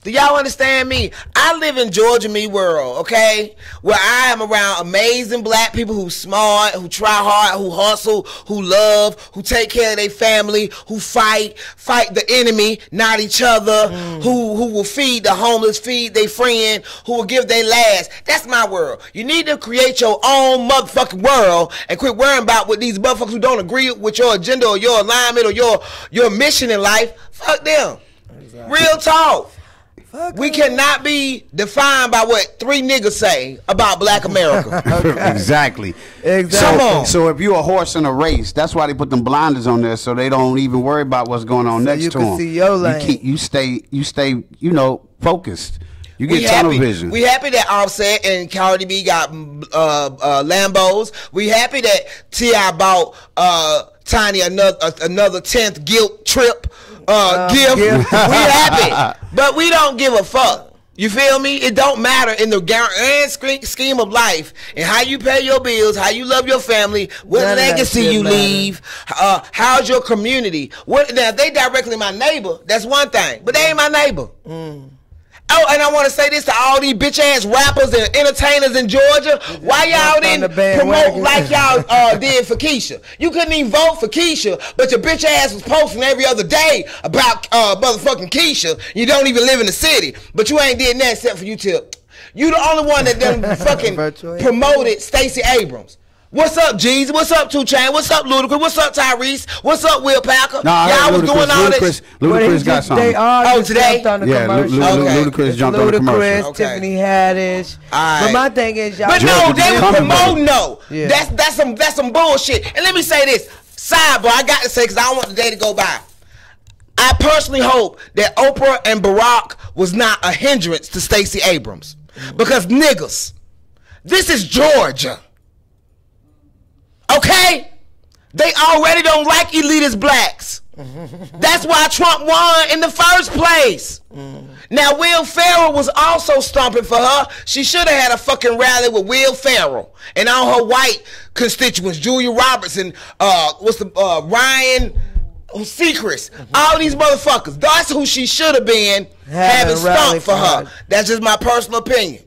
Do y'all understand me? I live in Georgia Me world, okay? Where I am around amazing black people who smart, who try hard, who hustle, who love, who take care of their family, who fight the enemy, not each other, who will feed the homeless, feed their friend, who will give their last. That's my world. You need to create your own motherfucking world and quit worrying about what these motherfuckers who don't agree with your agenda or your alignment or your mission in life. Fuck them. Exactly. Real talk. We cannot be defined by what 3 niggas say about black America. Exactly. So if you're a horse in a race, that's why they put them blinders on there, so they don't even worry about what's going on next to them. You can see your lane. You stay, focused. You get tunnel vision. We happy that Offset and Cardi B got Lambos. We happy that T.I. bought Tiny another 10th guilt trip gift. We happy, but we don't give a fuck. You feel me? It don't matter in the grand scheme of life and how you pay your bills, how you love your family, what legacy you leave, how's your community. Now, if they directly my neighbor, that's one thing, but they ain't my neighbor. Oh, and I want to say this to all these bitch ass rappers and entertainers in Georgia. Why y'all didn't promote like y'all did for Keisha? You couldn't even vote for Keisha, but your bitch ass was posting every other day about motherfucking Keisha. You don't even live in the city, but you ain't did that except for you Tip. You the only one that done fucking promoted Stacey Abrams. What's up, Jeezy? What's up, 2 Chainz? What's up, Ludacris? What's up, Tyrese? What's up, Will Packer? Y'all was doing all this. Ludacris got something. Today? Yeah, Ludacris jumped on the commercial. Tiffany Haddish. But my thing is, y'all. But no, they were promoting though. Yeah. That's some bullshit. And let me say this. Sidebar, I got to say, because I don't want the day to go by. I personally hope that Oprah and Barack was not a hindrance to Stacey Abrams. Because niggas, this is Georgia. Okay? They already don't like elitist blacks. That's why Trump won in the first place. Now, Will Ferrell was also stomping for her. She should have had a fucking rally with Will Ferrell and all her white constituents, Julia Roberts and Ryan Seacrest. All these motherfuckers. That's who she should have been having stomped for her. That's just my personal opinion.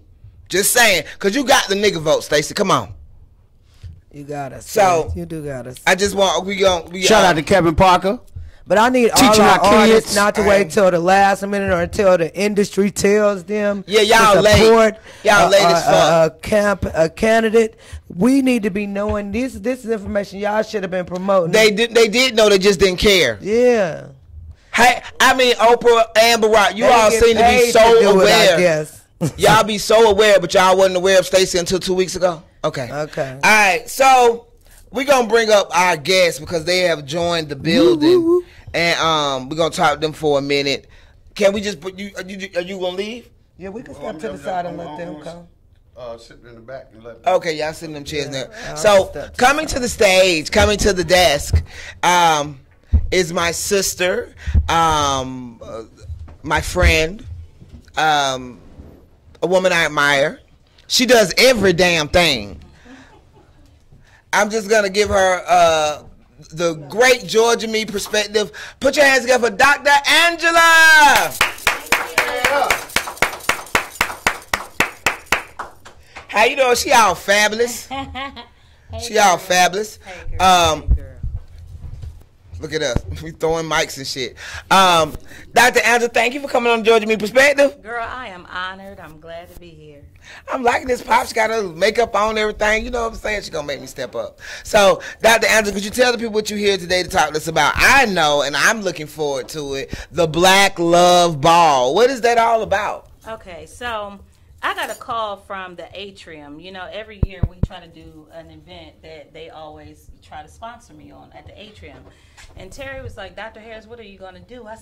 Just saying. Because you got the nigga vote, Stacey. Come on. You got us. So you do got us. I just want shout out to Kevin Parker. But I need all our artists not to wait till the last minute or until the industry tells them. Yeah, y'all late. Y'all late as fuck. A candidate. We need to be knowing this. This is information y'all should have been promoting. They did know. They just didn't care. Yeah. Hey, I mean Oprah and Barack. You all seem to be so aware. I guess. Y'all be so aware, but y'all wasn't aware of Stacey until 2 weeks ago. Okay. All right. So we're gonna bring up our guests because they have joined the building, and we're gonna talk to them for a minute. Can we just put you? Are you gonna leave? Yeah, we can step to the side and let them come. Sitting in the back and let them. Okay, y'all sit in them chairs now. So coming to the stage, coming to the desk, is my sister, my friend, a woman I admire. She does every damn thing. I'm just going to give her the great Georgia Me perspective. Put your hands together for Dr. Angela. How you doing? She all fabulous. She all fabulous. Look at us. We throwing mics and shit. Dr. Angela, thank you for coming on Georgia Me Perspective. Girl, I am honored. I'm glad to be here. I'm liking this pop. She got her makeup on, everything. You know what I'm saying? She's going to make me step up. So, Dr. Angela, could you tell the people what you're here today to talk to us about? I know, and I'm looking forward to it, the Black Love Ball. What is that all about? Okay, so I got a call from the Atrium. You know, every year we try to do an event that they always try to sponsor me on at the Atrium. And Terry was like, Dr. Harris, what are you going to do? I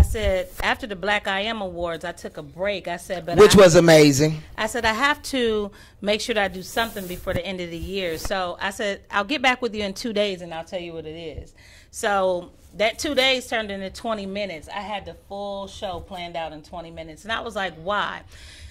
said, after the Black I Am Awards, I took a break. I said, which was amazing. I said, I have to make sure that I do something before the end of the year. So I said, I'll get back with you in 2 days and I'll tell you what it is. So that 2 days turned into 20 minutes. I had the full show planned out in 20 minutes. And I was like, why?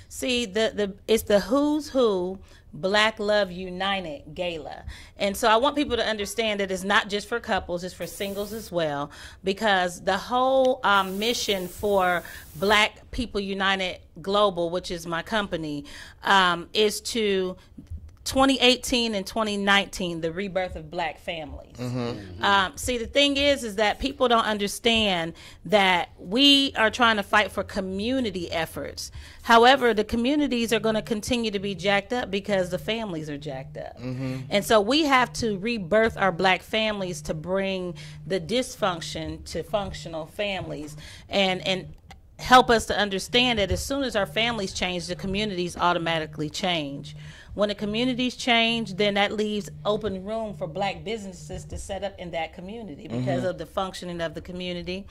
See, it's the Who's Who Black Love United Gala. And so I want people to understand that it's not just for couples, it's for singles as well, because the whole mission for Black People United Global, which is my company, is to 2018 and 2019, the rebirth of Black families. See, the thing is that people don't understand that we are trying to fight for community efforts. However, the communities are going to continue to be jacked up because the families are jacked up. And so we have to rebirth our Black families to bring the dysfunction to functional families and help us to understand that as soon as our families change, the communities automatically change. When the communities change, then that leaves open room for Black businesses to set up in that community because of the functioning of the community.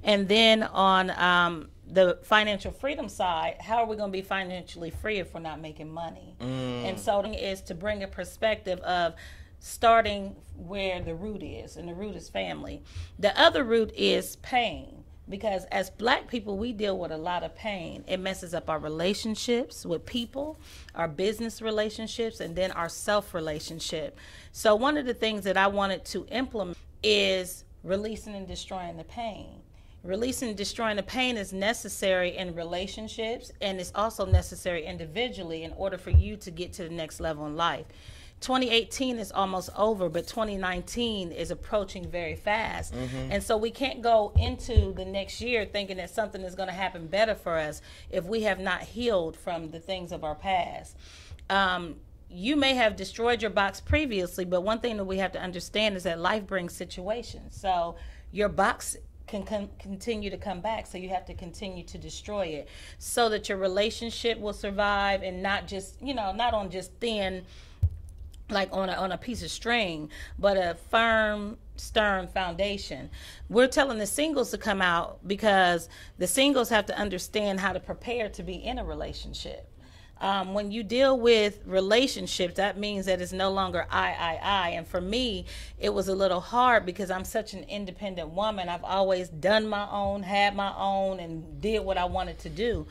And then on the financial freedom side, how are we going to be financially free if we're not making money? And so it is to bring a perspective of starting where the root is, and the root is family. The other root is pain. Because as Black people, we deal with a lot of pain. It messes up our relationships with people, our business relationships, and then our self-relationship. So one of the things that I wanted to implement is releasing and destroying the pain. Releasing and destroying the pain is necessary in relationships, and it's also necessary individually in order for you to get to the next level in life. 2018 is almost over, but 2019 is approaching very fast. And so we can't go into the next year thinking that something is going to happen better for us if we have not healed from the things of our past. You may have destroyed your box previously, but one thing that we have to understand is that life brings situations. So your box can continue to come back, so you have to continue to destroy it so that your relationship will survive, and not just, not on just thin, like on a piece of string, but a firm, stern foundation. We're telling the singles to come out because the singles have to understand how to prepare to be in a relationship. When you deal with relationships, that means that it's no longer I. And for me, it was a little hard because I'm such an independent woman. I've always done my own, had my own, and did what I wanted to do.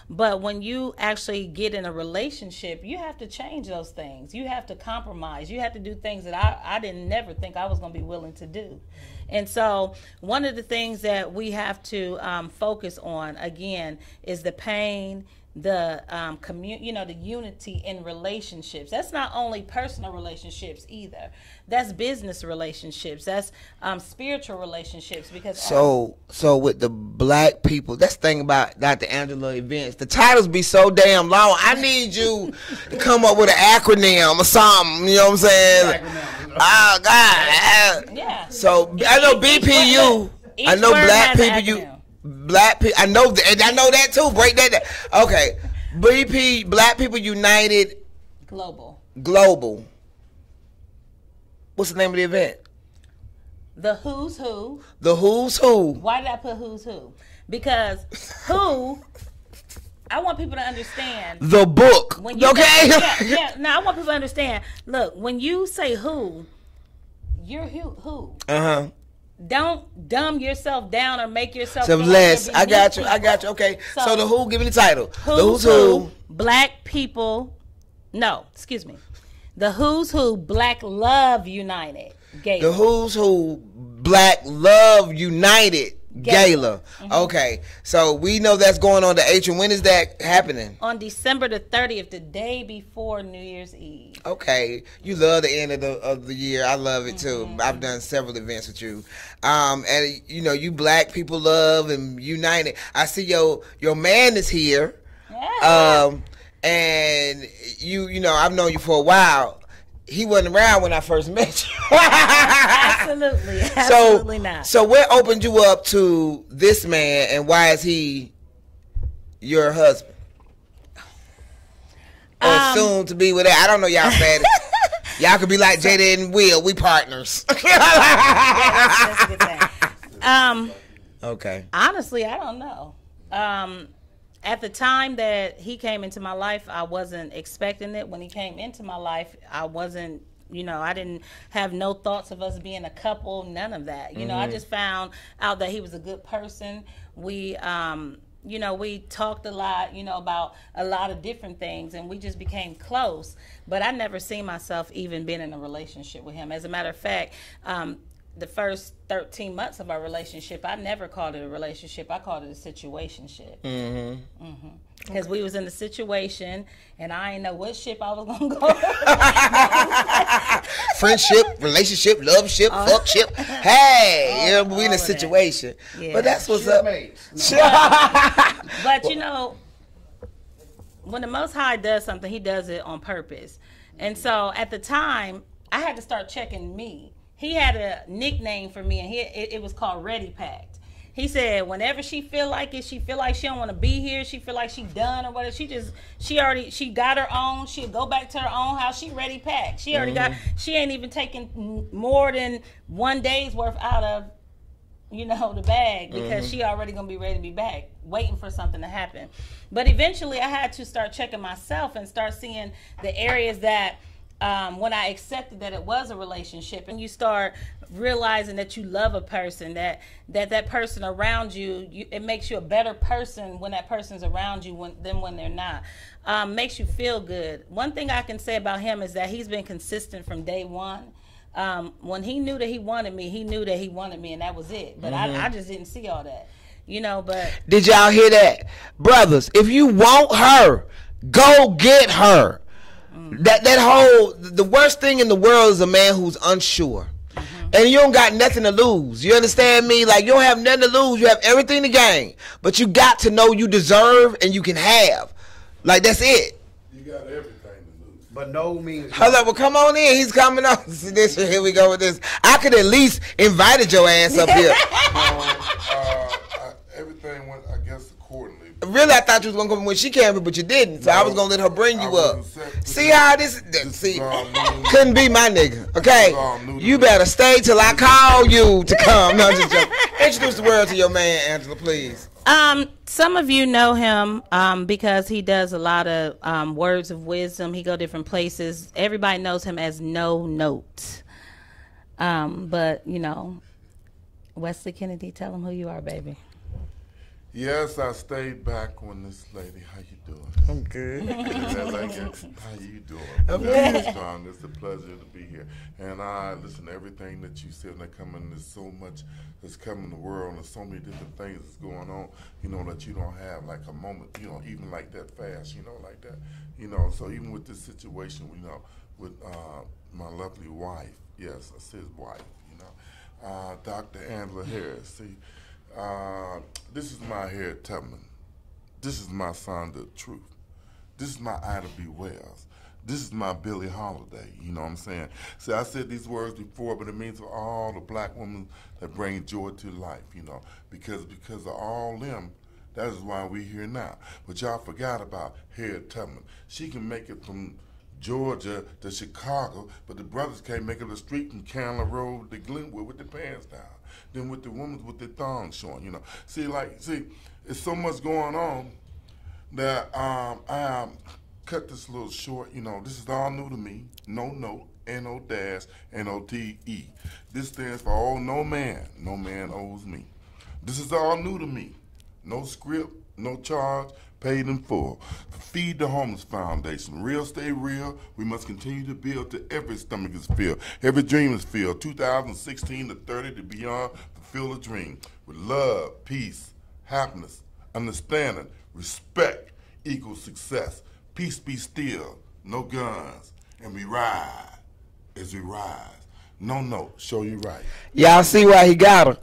But when you actually get in a relationship, you have to change those things. You have to compromise. You have to do things that I didn't never think I was going to be willing to do. And so one of the things that we have to focus on, again, is the pain, the the unity in relationships. That's not only personal relationships either. That's business relationships. That's spiritual relationships. Because so with the Black people, that's the thing about Dr. Angela events. The titles be so damn long. I need you to come up with an acronym or something. You know what I'm saying? Oh God. Yeah. So I know BPU. I know Black people. Black people, I know that too. Break that down. Okay, BP, Black People United Global. What's the name of the event? The Who's Who. The Who's Who. Why did I put Who's Who? Because who, I want people to understand. The book. When you okay? Yeah. Now I want people to understand. Look, when you say who, you're who. Don't dumb yourself down or make yourself so less. I got you. Okay. So the Who, give me the title. The Who's Who. Black People. No, excuse me. The Who's Who Black Love United Gala. The Who's Who Black Love United Gala. Okay, so we know that's going on the Atrium. When is that happening? On December the 30th, the day before New Year's Eve. Okay, you love the end of the year. I love it too. I've done several events with you, and you know you black people love and united. I see your man is here, and you know I've known you for a while. He wasn't around when I first met you. Absolutely not. So what opened you up to this man, and why is he your husband? Or soon to be with it? I don't know y'all status. Y'all could be like Jada and Will. We partners. Okay. Honestly, I don't know. At the time that he came into my life, I wasn't expecting it. When he came into my life, I wasn't, you know, I didn't have no thoughts of us being a couple, none of that. You know, I just found out that he was a good person. We, you know, we talked a lot, you know, about a lot of different things, and we just became close. But I never seen myself even being in a relationship with him. As a matter of fact, the first 13 months of our relationship, I never called it a relationship. I called it a situationship. Because we was in the situation, and I didn't know what ship I was going to go. Friendship, relationship, love ship, fuck ship. Hey, we in a situation. Yeah. But that's what's up. But, you know, when the Most High does something, he does it on purpose. And so at the time, I had to start checking me. He had a nickname for me, and it was called Ready Packed. He said whenever she feel like it, she feel like she don't want to be here, she feel like she done or whatever, she got her own, she'll go back to her own house, she ready packed. She already got, she ain't even taking more than 1 day's worth out of, you know, the bag, because she already gonna be ready to be back, waiting for something to happen. But eventually I had to start checking myself and start seeing the areas that when I accepted that it was a relationship, and you start realizing that you love a person, that person around you, it makes you a better person when that person's around you than when they're not. Makes you feel good. One thing I can say about him is that he's been consistent from day one. When he knew that he wanted me, he knew that he wanted me, and that was it. But I just didn't see all that, you know. But did y'all hear that, brothers? If you want her, go get her. The worst thing in the world is a man who's unsure. And you don't got nothing to lose. You understand me? Like, you don't have nothing to lose. You have everything to gain. But you got to know you deserve and you can have. Like, that's it. You got everything to lose. But no means. Hold up, well, come on in. He's coming on. Here we go with this. I could at least invited your ass up here. Everything went, I guess, accordingly. Really, I thought you was going to come when she came, but you didn't. So I was going to let her bring you up. See how this couldn't be my nigga, okay? You better stay till I call you to come. No, just joking. Introduce the world to your man, Angela, please. Some of you know him because he does a lot of words of wisdom. He go different places. Everybody knows him as No Note. But, you know, Wesley Kennedy, tell him who you are, baby. Yes, I stayed back when this lady, how you doing? I'm good. How you doing? I'm good. Strong. It's a pleasure to be here. And I listen to everything that you said. There's so much that's coming in the world, and there's so many different things that's going on, you know, that you don't have like a moment, you know, even like that fast, you know, like that. You know, so even with this situation, you know, with my lovely wife, yes, I said wife, you know, Dr. Angela Harris, see, this is my Harriet Tubman. This is my Sonda Truth. This is my Ida B. Wells. This is my Billie Holiday, you know what I'm saying? See, I said these words before, but it means for all the black women that bring joy to life, you know, because of all them, that is why we're here now. But y'all forgot about Harriet Tubman. She can make it from Georgia to Chicago, but the brothers can't make it a street from Candler Road to Glenwood with the pants down. Then with the women with the thongs showing, you know. See, it's so much going on that I cut this a little short. You know, this is all new to me. No note, N-O-N-O-T-E. This stands for all no man owes me. This is all new to me. No script, no charge, paid in full. Feed the Homeless Foundation. Real stay real. We must continue to build till every stomach is filled. Every dream is filled. 2016 to 30 to beyond, fulfill a dream. with love, peace, happiness, understanding, respect equals success. Peace be still, no guns, and we ride as we rise. No, show you right. Y'all see why he got her.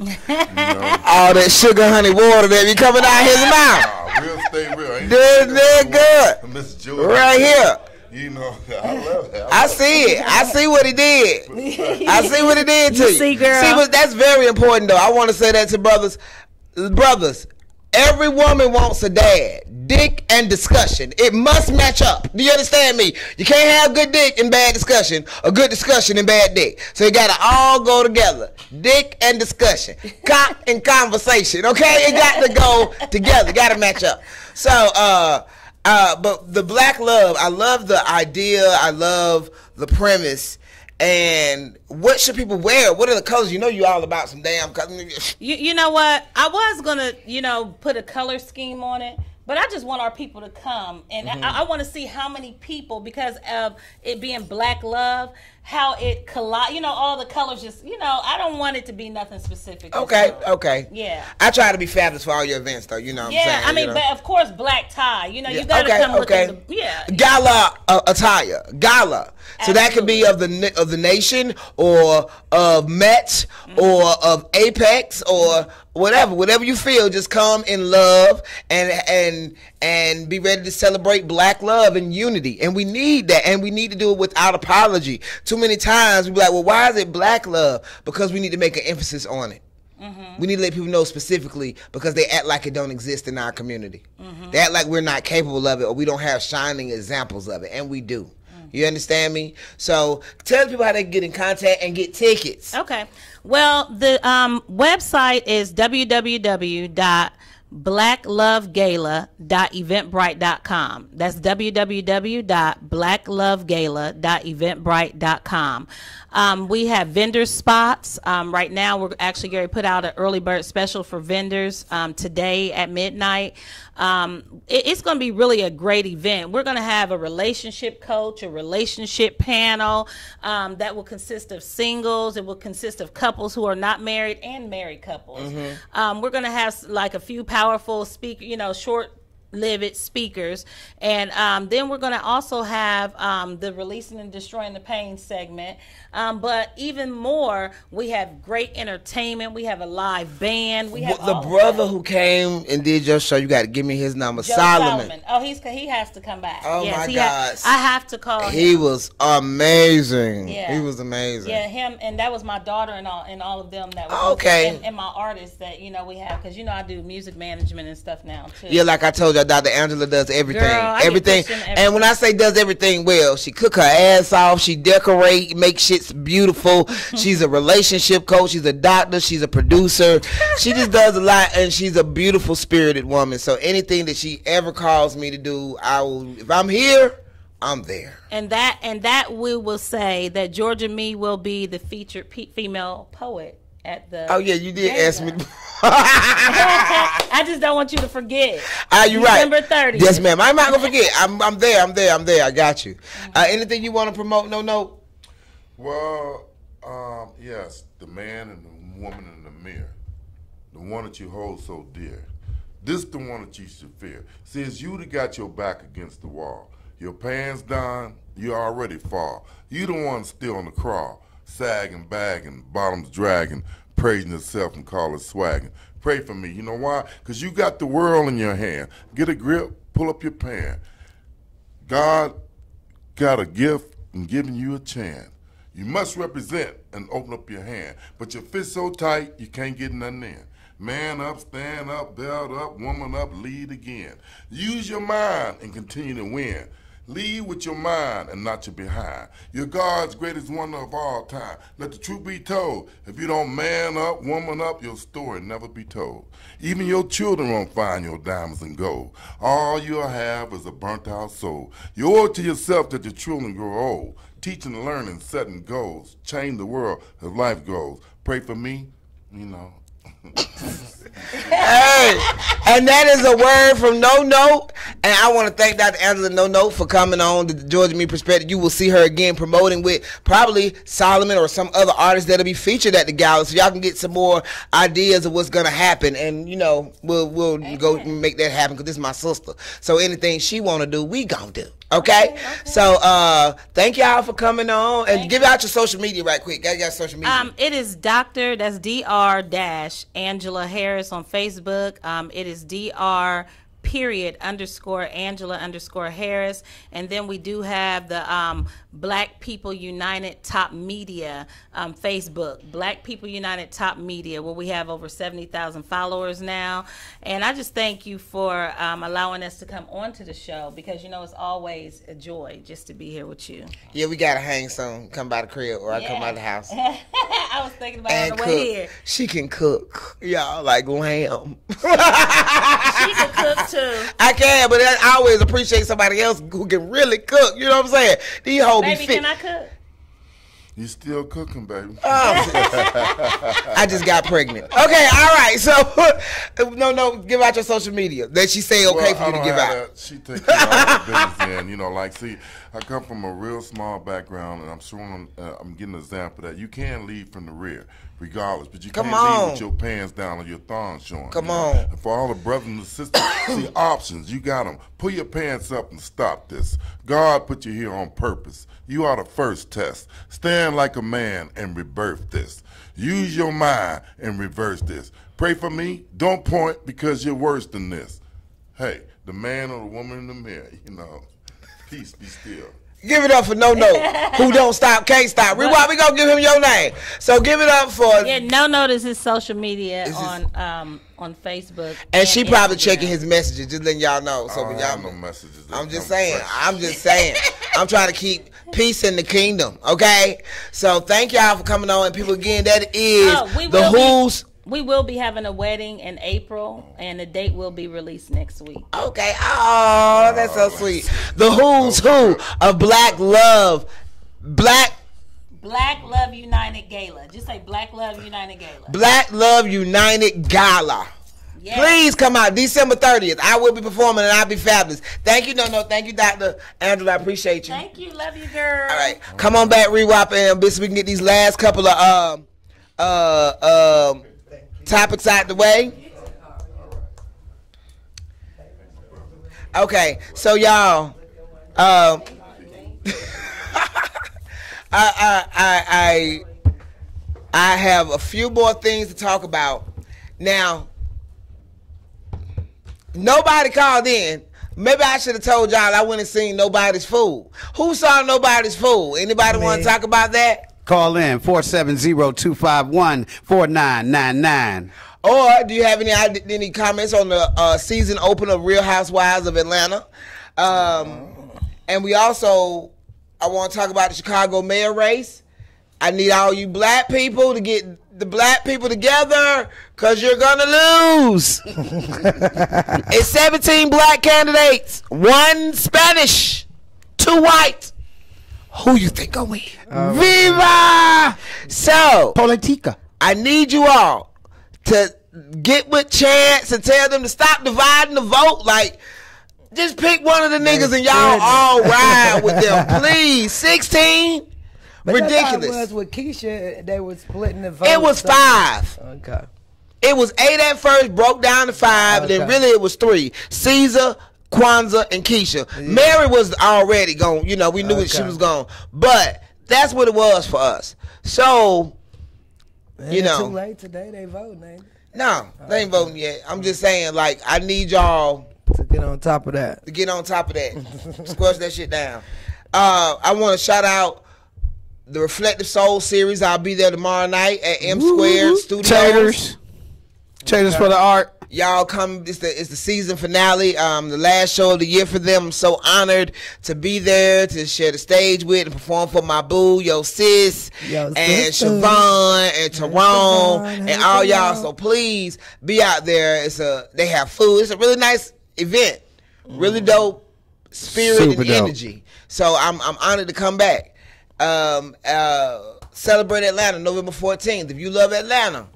All that sugar honey water that be coming out his mouth. Real stay real. Ain't This good. Miss Julie. Right here. You know, I love that. I see it. I see what he did. I see what he did to you. See, girl. See, but that's very important, though. I want to say that to brothers. Brothers, every woman wants a dad. Dick and discussion. It must match up. Do you understand me? You can't have good dick and bad discussion, or good discussion and bad dick. So you got to all go together. Dick and discussion. Cock and conversation. Okay? It got to go together. Got to match up. So, but the black love, I love the idea. I love the premise. And what should people wear? What are the colors? You know you all about some damn colors. You know what? I was going to, put a color scheme on it. But I just want our people to come, and I want to see how many people, because of it being Black Love, how it collide. All the colors just, I don't want it to be nothing specific. Okay. Yeah. I try to be fabulous for all your events, though. You know what I'm saying? Yeah, I mean, but of course, black tie. You got to come looking. Gala attire. Gala. So that could be of the nation, or of Met, or of Apex, or whatever you feel. Just come in love and be ready to celebrate black love and unity. And we need that, and we need to do it without apology. Too many times we be like, well, why is it black love? Because we need to make an emphasis on it. We need to let people know specifically, because they act like it don't exist in our community. They act like we're not capable of it, or we don't have shining examples of it, and we do. You understand me? So tell people how they can get in contact and get tickets. Okay. Well, the website is www.blacklovegala.eventbrite.com. That's www.blacklovegala.eventbrite.com. We have vendor spots. Right now, we're actually going to put out an early bird special for vendors today at midnight. It's going to be really a great event. We're going to have a relationship coach, a relationship panel that will consist of singles. It will consist of couples who are not married and married couples. We're going to have like a few powerful short-lived speakers, and then we're going to also have the Releasing and Destroying the Pain segment. But even more, we have great entertainment. We have a live band. We have the brother who came and did your show. You got to give me his number. Joe Solomon. Oh, he has to come back. Oh yes, my God! I have to call him. He was amazing. Yeah. He was amazing. Yeah, him, and that was my daughter and all of them that was okay. And my artists that we have, because I do music management and stuff now too. Yeah, like I told you, Dr. Angela does everything. Girl, everything. And when I say does everything well, she cook her ass off. She decorate, make shit's beautiful. She's a relationship coach. She's a doctor. She's a producer. She just does a lot, and she's a beautiful spirited woman. So anything that she ever calls me to do, I will. If I'm here, I'm there. And that we will say that Georgia Me will be the featured female poet at the. Oh yeah, you did ask me. I just don't want you to forget. You right. December 30th. Yes, ma'am. I'm not gonna forget. I'm there. I got you. Anything you want to promote? No. Well, yes, the man and the woman in the mirror, the one that you hold so dear. This the one that you should fear. See, it's you that got your back against the wall. Your pants down, you already fall. You the one still on the crawl, sagging, bagging, bottoms dragging, praising yourself and call it swagging. Pray for me. You know why? Because you got the world in your hand. Get a grip, pull up your pan. God got a gift and giving you a chance. You must represent and open up your hand. But your fist so tight, you can't get nothing in. Man up, stand up, belt up, woman up, lead again. Use your mind and continue to win. Lead with your mind and not your behind. You're God's greatest wonder of all time. Let the truth be told. If you don't man up, woman up, your story never be told. Even your children won't find your diamonds and gold. All you'll have is a burnt out soul. You owe it to yourself that your children grow old. Teaching and learning, setting goals. Change the world as life goes. Pray for me, Hey, and that is a word from No Note And I want to thank Dr. Angela No for coming on the Georgia Me Perspective. You will see her again promoting with probably Solomon or some other artists that'll be featured at the gala, so y'all can get some more ideas of what's gonna happen. And you know, we'll go make that happen because this is my sister. So anything she wanna do, we gonna do. Okay? So thank y'all for coming on and give out your social media right quick. Got your social media. It is Dr. That's Dr. Angela Harris on Facebook. It is Dr. _Angela Harris. And then we do have the Black People United Top Media Facebook. Black People United Top Media, where we have over 70,000 followers now. And I just thank you for allowing us to come onto the show, because you know it's always a joy just to be here with you. Yeah, we gotta hang some. Come by the crib or I come by the house. I was thinking about it on the way here. She can cook, y'all, like lamb. She can cook too. I can, but I always appreciate somebody else who can really cook. You know what I'm saying? These hoes be Baby, fit. can I cook? You still cooking, baby? I just got pregnant. Okay, all right. So, no, give out your social media. That she say okay for you to give out. She take care of all the business in. You know, like, see, I come from a real small background, and I'm showing, I'm getting an example that you can lead from the rear, regardless, but you can't lead with your pants down or your thongs showing. Come on. And for all the brothers and sisters, see, options, you got them. Pull your pants up and stop this. God put you here on purpose. You are the first test. Stand like a man and rebirth this. Use your mind and reverse this. Pray for me. Don't point because you're worse than this. Hey, the man or the woman in the mirror, you know, peace be still. Give it up for No, who don't stop, can't stop. Rewind, we gonna give him your name. So give it up for No, this is social media on Facebook. And she probably checking his messages, just letting y'all know. So I have no messages. I'm just saying. I'm trying to keep peace in the kingdom. Okay. So thank y'all for coming on. And people, again, that is the Who's. We will be having a wedding in April, and the date will be released next week. Okay. Oh, that's so sweet. The Who's Who of Black Love. Black Love United Gala. Just say Black Love United Gala. Black Love United Gala. Yes. Please come out December 30th. I will be performing and I'll be fabulous. Thank you, No. Thank you, Dr. Angela. I appreciate you. Thank you. Love you, girl. All right. Come on back, Rewap, and so we can get these last couple of topics out the way. Okay, so y'all, I have a few more things to talk about. Now, nobody called in. Maybe I should have told y'all I went and seen Nobody's Fool. Who saw Nobody's Fool? Anybody want to talk about that? Call in 470-251-4999. Or do you have any comments on the season opener of Real Housewives of Atlanta? And we also, I want to talk about the Chicago mayor race. I need all you black people to get the black people together, because you're going to lose. It's 17 black candidates, 1 Spanish, 2 white. Who you think gonna win? Viva! So, Politica. I need you all to get with Chance and tell them to stop dividing the vote. Like, just pick one of the niggas and y'all all ride with them, please. 16? But ridiculous. It was with Keisha, they were splitting the vote. It was 5. Okay. It was 8 at first, broke down to 5, and then really it was 3. Caesar, Kwanzaa, and Keisha. Yeah. Mary was already gone. You know, we knew she was gone. But that's what it was for us. So, you know. Too late today, they voting, ain't it? No, they ain't voting yet. I'm just saying, like, I need y'all to get on top of that. Squash that shit down. I want to shout out the Reflective Soul series. I'll be there tomorrow night at M Squared Studios. Traders for the art. Y'all come. It's the season finale. The last show of the year for them. I'm so honored to be there to share the stage with and perform for my boo, yo sis, and Siobhan and Tyrone and all y'all. So please be out there. They have food. It's a really nice event. Really dope spirit Super and dope. energy. So I'm honored to come back. Celebrate Atlanta November 14th. If you love Atlanta,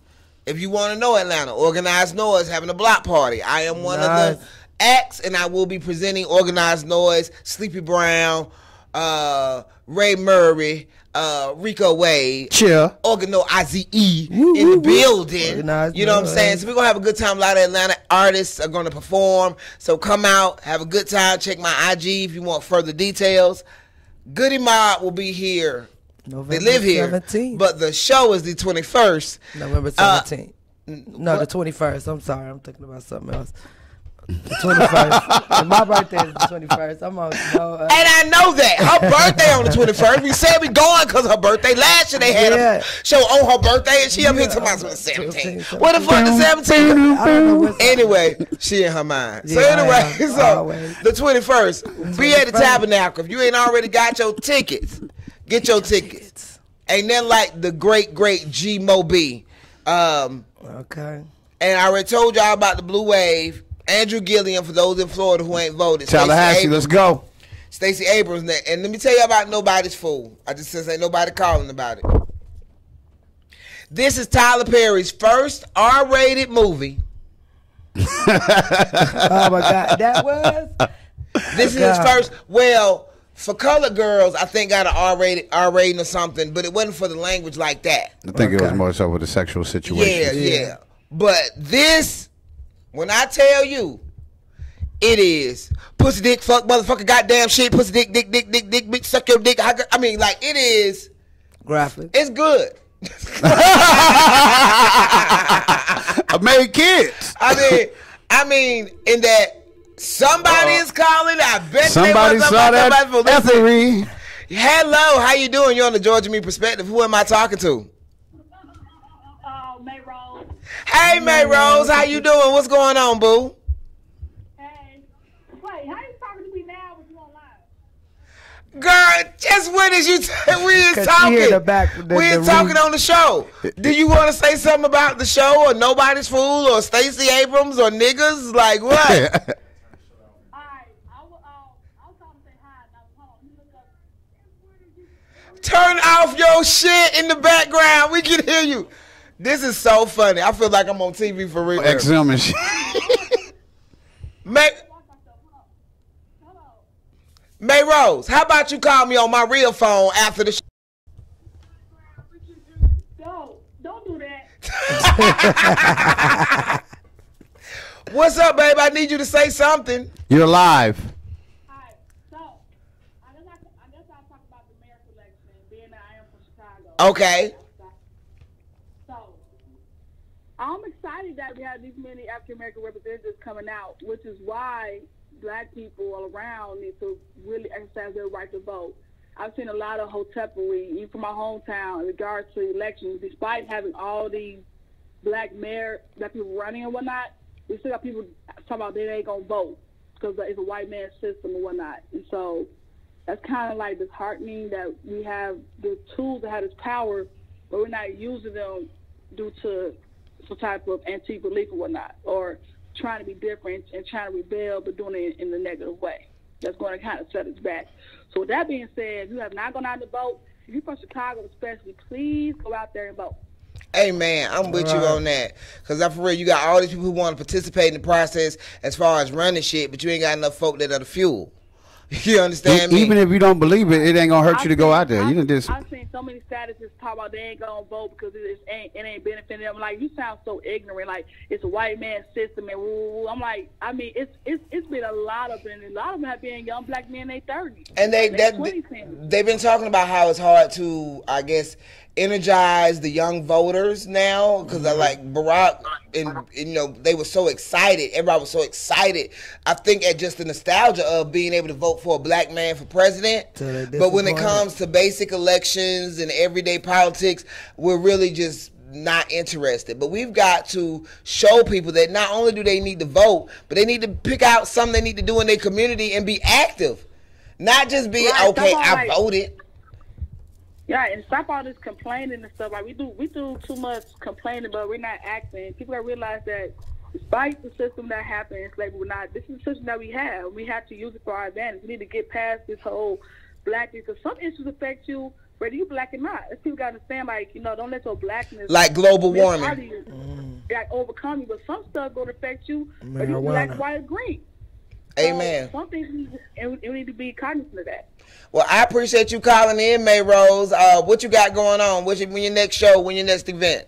if you want to know Atlanta, Organized Noise having a block party. I am one of the acts, and I will be presenting Organized Noise, Sleepy Brown, Ray Murray, Rico Wade, Chill, Organo IZE in the building. Organized You know what I'm Noise. saying? So we're gonna have a good time. A lot of Atlanta artists are gonna perform. So come out, have a good time. Check my IG if you want further details. Goody Mob will be here. November They live here, 17th. but the show is the 21st. November 17th. No, the 21st. I'm sorry. I'm thinking about something else. The 21st. And my birthday is the 21st. I'm on. And I know that. Her birthday on the 21st. We said we going because her birthday. Last year they had Yeah. a show on her birthday, and she up here Yeah, talking about I'm the 17th. 17th. What the fuck the 17th? I don't know what's Anyway, she in her mind. So Yeah, I anyway, am, so always. the 21st, be at the 21st. Tabernacle. If you ain't already got your tickets, get your tickets. Ain't nothing like the great G Mo B. Okay. And I already told y'all about the Blue Wave. Andrew Gilliam, for those in Florida who ain't voted. Tallahassee, Stacey let's go. Stacey Abrams. And let me tell you about Nobody's Fool. I just since ain't nobody calling about it. This is Tyler Perry's first R-rated movie. Oh my God, that was. This is his first. Well, for colored girls, I think got an R rating or something, but it wasn't for the language like that. I think it was Okay. more so with the sexual situation. Yeah. But this, when I tell you, it is pussy dick fuck motherfucker goddamn shit pussy dick bitch suck your dick. I mean, like it is. Graphic. It's good. I made kids. I mean, in that somebody is calling. I bet Somebody they saw that Ethery. Hello, how you doing? You're on the Georgia Me Perspective. Who am I talking to? May Rose. Hey, May Rose, how you doing? What's going on, boo? Hey. Wait, how you talking to me now when you online? Girl, just when is you? We is 'Cause she talking. hear the back- the We is talking ring. on the show. Do you want to say something about the show, or Nobody's Fool, or Stacey Abrams, or niggas? Like what? Alright, I was trying to say hi. Now, hold on, let me look up. Turn off your shit in the background. We can hear you. This is so funny. I feel like I'm on TV for real. XM and shit. May Rose, how about you call me on my real phone after the show? No, don't do that. What's up, babe? I need you to say something. You're live. Alright, so, I guess I'll talk about the mayor election, being that I am from Chicago. Okay. So, I'm excited that we have these many African American representatives coming out, which is why black people all around need to really exercise their right to vote. I've seen a lot of hotepery, even from my hometown, in regards to elections. Despite having all these black people running and whatnot, we still got people talking about they ain't gonna vote because it's a white man system and whatnot. And so that's kind of like disheartening that we have the tools that have this power, but we're not using them due to some type of antique belief or whatnot, or trying to be different and trying to rebel, but doing it in the negative way. That's going to kind of set us back. So with that being said, if you have not gone out to vote, if you're from Chicago especially, please go out there and vote. Hey, man, I'm with you on that. Because for real, you got all these people who want to participate in the process as far as running shit, but you ain't got enough folk that are the fuel. You understand me? Even if you don't believe it, it ain't gonna hurt you to go out there. You done did some. I've seen so many statuses talk about they ain't gonna vote because it ain't benefiting them. Like, you sound so ignorant. Like, it's a white man system and woo. I'm like, I mean, it's been a lot of them. A lot of them have been young black men in their 30s. And they've been talking about how it's hard to, I guess, energize the young voters now because like Barack and you know they were so excited. Everybody was so excited. I think at just the nostalgia of being able to vote for a black man for president. But when it comes to basic elections and everyday politics, we're really just not interested. But we've got to show people that not only do they need to vote, but they need to pick out something they need to do in their community and be active. Not just be, right, okay, I voted. Yeah, and stop all this complaining and stuff. Like we do too much complaining, but we're not acting. People gotta realize that despite the system that happened in slavery, this is the system that we have. We have to use it for our advantage. We need to get past this whole black thing, because some issues affect you whether you black or not. People gotta understand, like, you know, don't let your blackness like global warming. Like overcome you, but some stuff gonna affect you whether you black, white, or green. Amen. Some things we need to be cognizant of that. Well, I appreciate you calling in, May Rose. What you got going on? When your next show? When your next event?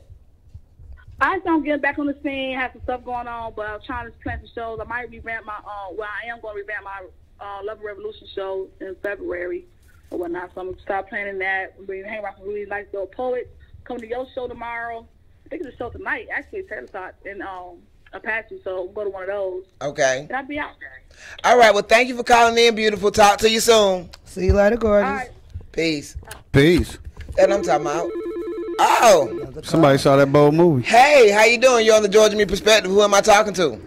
I just don't get back on the scene. Have some stuff going on, but I'm trying to plan some shows. I might revamp my I am going to revamp my Love and Revolution show in February or whatnot. So I'm going to start planning that. We're going to hang around some really nice little poets. Come to your show tomorrow. I think it's a show tonight. Actually, Taylor Tot in Apache. So we'll go to one of those. Okay. And I'll be out there. All right. Well, thank you for calling in, beautiful. Talk to you soon. See you later, gorgeous. All right. Peace. Peace. That's what I'm talking about. Oh. Somebody saw that bold movie. Hey, how you doing? You're on the Georgia Me Perspective. Who am I talking to?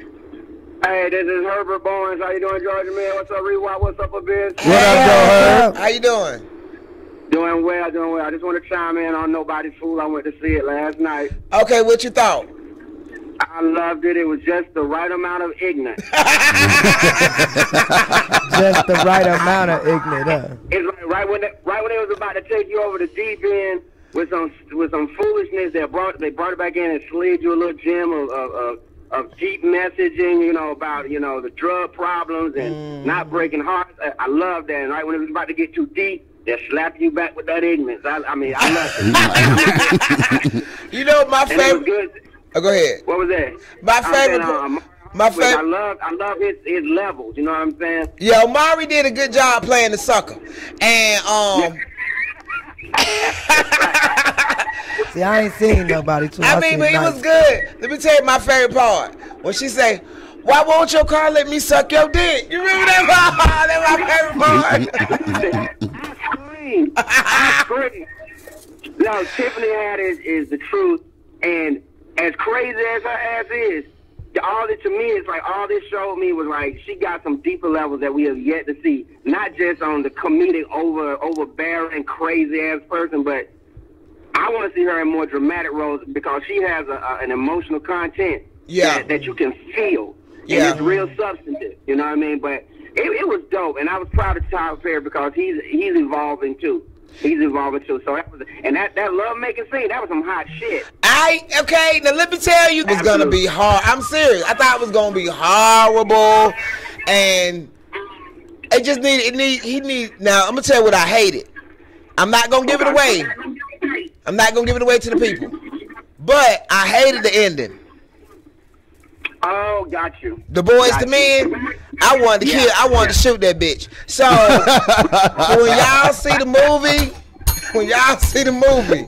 Hey, this is Herbert Bowens. How you doing, Georgia Man? What's up, Rewind? What's up, Abyss? What up, Joe Herb? How you doing? Doing well, doing well. I just want to chime in on Nobody's Fool. I went to see it last night. Okay, what you thought? I loved it. It was just the right amount of ignorance. Just the right amount of ignorant, huh? It's like right when it was about to take you over the deep end with some foolishness, they brought it back in and slid you a little gem of deep messaging, about the drug problems and not breaking hearts. I love that. And right when it was about to get too deep, they slap you back with that ignorance. I love it. My favorite. Oh, go ahead. What was that? My favorite. I love his levels. You know what I'm saying? Yo, Mari did a good job playing the sucker, and See, I ain't seen nobody too. but it was good. Let me tell you my favorite part. When she say, "Why won't your car let me suck your dick?" You remember that part? That's my favorite part. I scream. No, Tiffany Haddish is the truth, and as crazy as her ass is, all this to me is like all this showed me was like she got some deeper levels that we have yet to see. Not just on the comedic overbearing crazy ass person, but I want to see her in more dramatic roles because she has an emotional content that you can feel. And it's real substantive. You know what I mean? But it was dope, and I was proud of Tyler Perry because he's evolving too. He's evolving too. So that love making scene, that was some hot shit. Okay, now let me tell you, it's gonna be hard. I'm serious. I thought it was gonna be horrible, and it just now I'm gonna tell you what I hated. I'm not gonna give it away. I'm not gonna give it away to the people. But I hated the ending. Oh, got you. The Boys to Men, I wanted to kill. I wanted to shoot that bitch. So when y'all see the movie,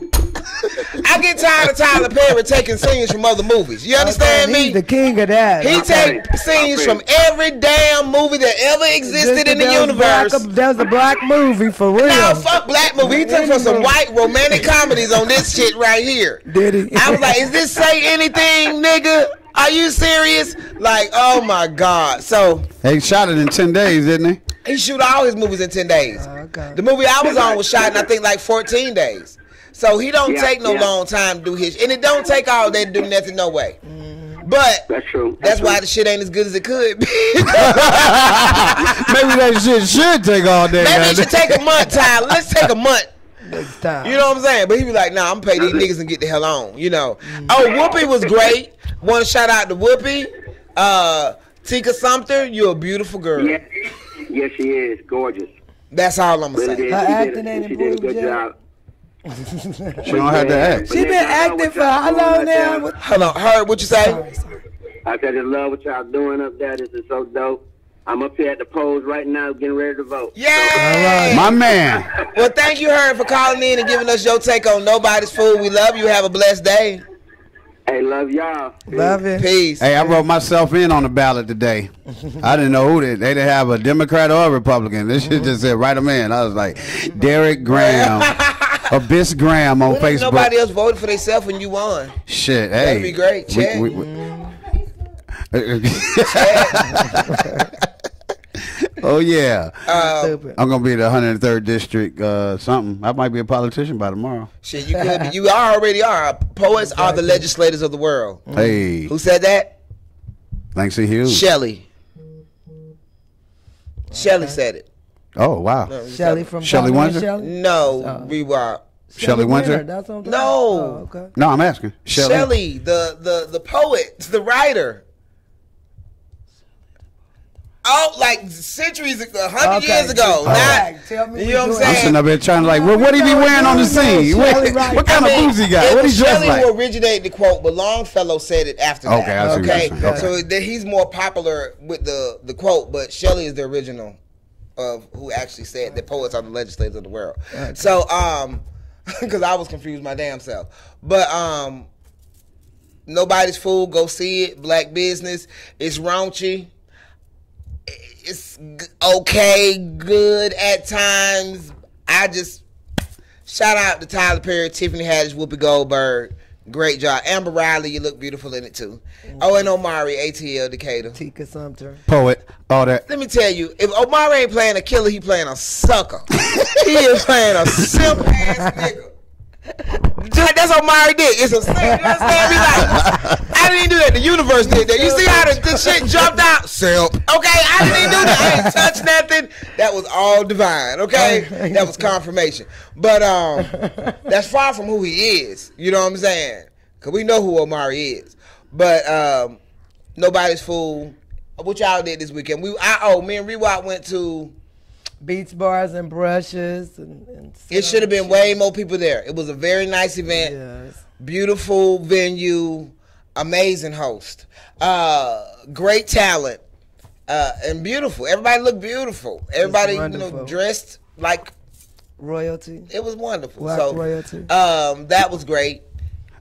I get tired of Tyler Perry taking scenes from other movies. You understand me? He's the king of that. He takes scenes from every damn movie that ever existed in the universe. That was a black movie for real. No, fuck black movie. He took from some white romantic comedies on this shit right here. Did he? I was like, is this Say Anything, nigga? Are you serious? Like, oh my God. So he shot it in 10 days, didn't he? He shoot all his movies in 10 days. Okay. The movie I was on was shot in I think like 14 days. So he don't take no long time to do his, and it don't take all day to do nothing, no way. But that's true. That's why the shit ain't as good as it could be. Maybe that shit should take all day. Maybe it should take a month, Tyler. Let's take a month. Next time. You know what I'm saying? But he be like, nah, I'm gonna pay these niggas and get the hell on. Oh, Whoopi was great. Want to shout out to Whoopi. Tika Sumpter, you're a beautiful girl. Yes, she is. Gorgeous. That's all I'm gonna say. Her acting ain't She did a improved good yet. job. She don't have to act. She been acting for how long now? Hold on, Herb, what you say? I said, I love what y'all doing up there. This is so dope. I'm up here at the polls right now getting ready to vote. Yay! My man. Well, thank you, Herb, for calling in and giving us your take on Nobody's Fool. We love you. Have a blessed day. Hey, love y'all. Love it. Peace. Hey, I wrote myself in on the ballot today. I didn't know who they didn't have a Democrat or a Republican. This shit just said write him in. I was like, Derek Graham, Abyss Graham on Facebook. Nobody else voted for themselves when you won. Shit, hey. That'd be great. Chad. Oh yeah, I'm gonna be the 103rd district. Something. I might be a politician by tomorrow. Shit, you could be. You already are. Poets are the legislators of the world. Hey, who said that? Langston Hughes. Shelley. Shelley said it. Oh wow. No, Shelley from Shelley Windsor. No, we were. Shelley Windsor. No. Oh, okay. No, I'm asking. Shelley, the poet, the writer. like centuries ago, 100 years ago. Not, tell me you know what I'm I'm saying? sitting up here trying to like, well, what he be wearing on the scene? What kind of boots he got? It What he was dressed Shelley like? who originated the quote, but Longfellow said it after that. Okay, I see what you're saying. Okay. So he's more popular with the quote, but Shelley is the original of who actually said that poets are the legislators of the world. So, because I was confused my damn self. But Nobody's Fool, go see it. Black Business. It's raunchy. It's okay, good at times. I just shout out to Tyler Perry, Tiffany Haddish, Whoopi Goldberg. Great job. Amber Riley, you look beautiful in it too. Oh, and Omari, ATL Decatur. Tika Sumter. Poet, all that. Let me tell you, if Omari ain't playing a killer, he playing a sucker. He is playing a simp ass nigga. That's what Omari did. It's a simp. You understand me? Like, I didn't do that. The universe did that. You see how the shit jumped out? Simp. Okay, I didn't do that. I ain't touched nothing. That was all divine. Okay, that was confirmation. But that's far from who he is. You know what I'm saying? Cause we know who Omari is. But Nobody's Fool. What y'all did this weekend? Me and Rewalt went to Beats, Bars, and Brushes. And it should have been way more people there. It was a very nice event. Yes. Beautiful venue. Amazing host. Great talent. And beautiful. Everybody looked beautiful. Everybody, dressed like royalty. It was wonderful. Black royalty. That was great.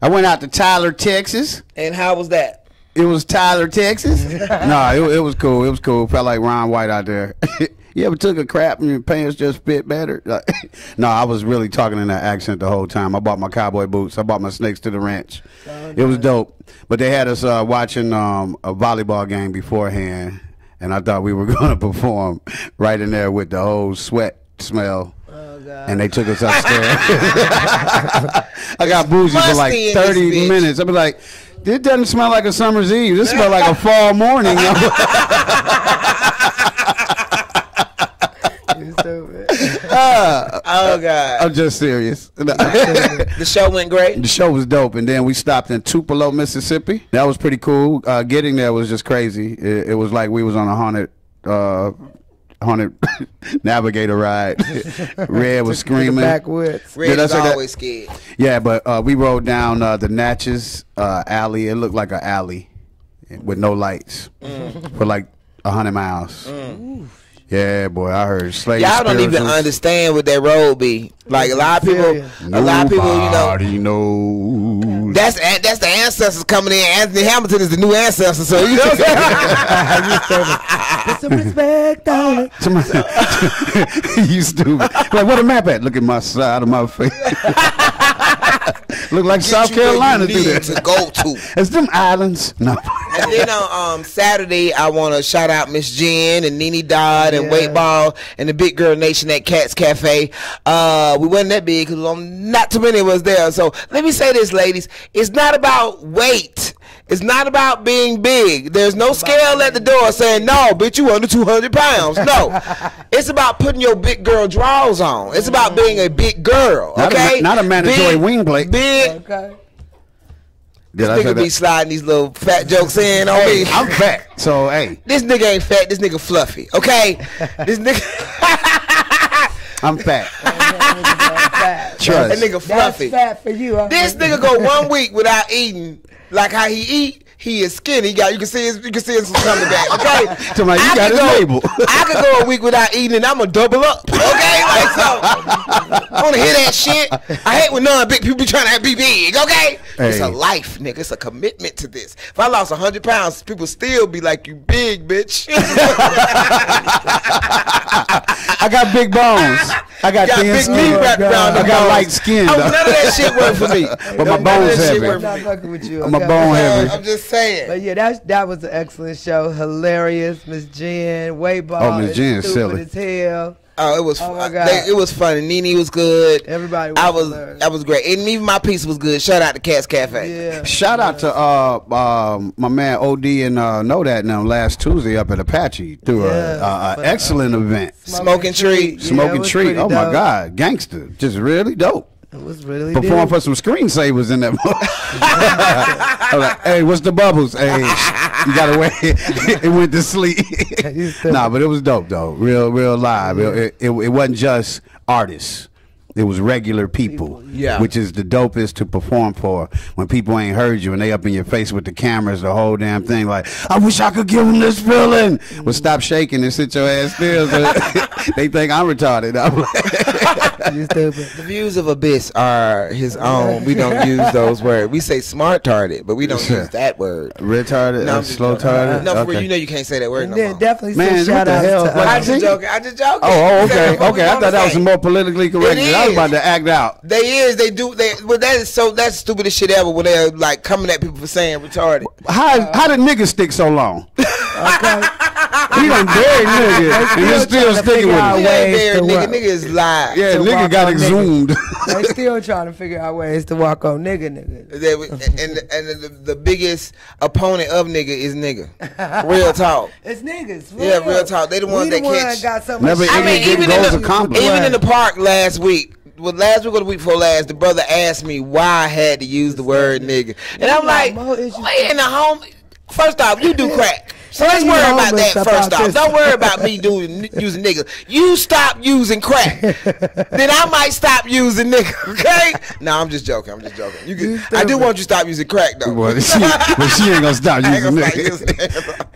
I went out to Tyler, Texas. And how was that? It was Tyler, Texas. No, it was cool. It was cool. Felt like Ron White out there. You ever took a crap and your pants just fit better? No, I was really talking in that accent the whole time. I bought my cowboy boots. I bought my snakes to the ranch. It was dope. But they had us watching a volleyball game beforehand, and I thought we were going to perform right in there with the whole sweat smell. And they took us upstairs. I got bougie for like 30 minutes. I was like, this doesn't smell like a summer's eve. This smells like a fall morning. Oh God! I'm just serious. The show went great. The show was dope, and then we stopped in Tupelo, Mississippi. That was pretty cool. Getting there was just crazy. It was like we was on a haunted navigator ride. Red was screaming. Backwoods. Red is always scared. Yeah, but we rode down the Natchez alley. It looked like an alley with no lights for like 100 miles. Yeah, boy, I heard slave. Y'all don't even understand what that road be. Like a lot of people, Nobody knows. That's the ancestors coming in. Anthony Hamilton is the new ancestor, so you know what I'm saying? Put some respect on it. You stupid. Like, where the map at? Look at my side of my face. Look like South Carolina through there. To go to. It's them islands. No. And then on Saturday, I want to shout out Miss Jen and Nene Dodd and Weight Ball and the Big Girl Nation at Cat's Cafe. We wasn't that big because not too many of us there. So let me say this, ladies. It's not about weight. It's not about being big. There's no scale at the door saying, no, bitch, you under 200 pounds. No. It's about putting your big girl drawers on. It's about being a big girl, okay? Not a mandatory wing plate. Big. Okay. This nigga be sliding these little fat jokes in on me. I'm fat, so hey. This nigga ain't fat. This nigga fluffy, okay? This nigga. I'm fat. Trust. That nigga fluffy. That's fat for you. This nigga go 1 week without eating like how he eat. He is skinny. You can see his coming back. Okay. I could go a week without eating, and I'm gonna double up. Okay. Like so. I wanna hear that shit. I hate when non-big people be trying to be big. Okay. Hey. It's a life, nigga. It's a commitment to this. If I lost 100 pounds, people still be like, "You big, bitch." I got big bones. I got thin big skin. meat wrapped around. I got light skin. None of that shit worked for me. But my bones heavy. My bone heavy. I'm just saying. But yeah, that was an excellent show. Hilarious. Miss Jen, way ball. Oh, Miss Jen is silly as hell. Oh, it was. Oh my God. It was funny. Nene was good. Everybody. That was great, and even my piece was good. Shout out to Cat's Cafe. Yeah. Shout out to my man OD and Know That now last Tuesday up at Apache through an excellent event. Smoking Treat. Smoking Treat. Oh my God, gangster, just really dope. It was really perform dope. for some screensavers in that. I was like, hey, what's the bubbles? Hey, You gotta wait. It went to sleep. Nah, but it was dope though. Real live. It wasn't just artists. It was regular people, Yeah. which is the dopest to perform for. When people ain't heard you and they up in your face with the cameras, the whole damn thing, like, I wish I could give them this feeling. Well, stop shaking and sit your ass still. So they think I'm retarded. I'm like, You stupid. The views of Abyss are his own. We don't use those words. We say smart-tarded, but we don't use that word. retarded, No, I'm just slow-tarded. No, for Okay. real, you know you can't say that word And no then more. definitely Man, some what shout the outs hell? to What I I just joking. I just joking. Oh, You said okay. what we Okay, I gonna thought that was say. some more politically correct. It I was is. about to act out. Well, that is so. That's the stupidest shit ever. When they're like coming at people for saying retarded. How did niggas stick so long? Okay. He done buried niggas, and you still trying to sticking figure with out him. Yeah, ways there, to nigga. work. Nigga is live. Yeah, to nigga walk got on exhumed. They still trying to figure out ways to walk on nigga. And the biggest opponent of nigga is nigga. Real talk. It's niggas. for Yeah, real talk. They the ones that catch. got so much Never shit. I mean, Getting even goals in the accomplished. even in the park last week. Well, last week or the week before last, the brother asked me why I had to use the word nigga, and I'm like, more issues. "Wait, in the home. First off, you do crack. So let's You worry know, about but that stuff first out off. this- Don't worry about me using nigga. You stop using crack, then I might stop using nigga. Okay? No, I'm just joking. You can, I do want you to stop using crack though. But she ain't gonna stop I ain't using gonna stop niggas. using it.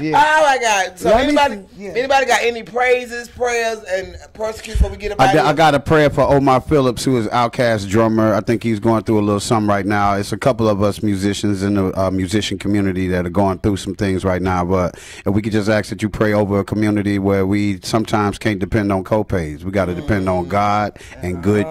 Yeah. Oh my God! So Let me anybody got any praises, prayers, and persecution before we get about I got a prayer for Omar Phillips, who is Outkast drummer. I think he's going through a little something right now. It's a couple of us musicians in the musician community that are going through some things right now. But if we could just ask that you pray over a community where we sometimes can't depend on co-pays. We got to depend on God and good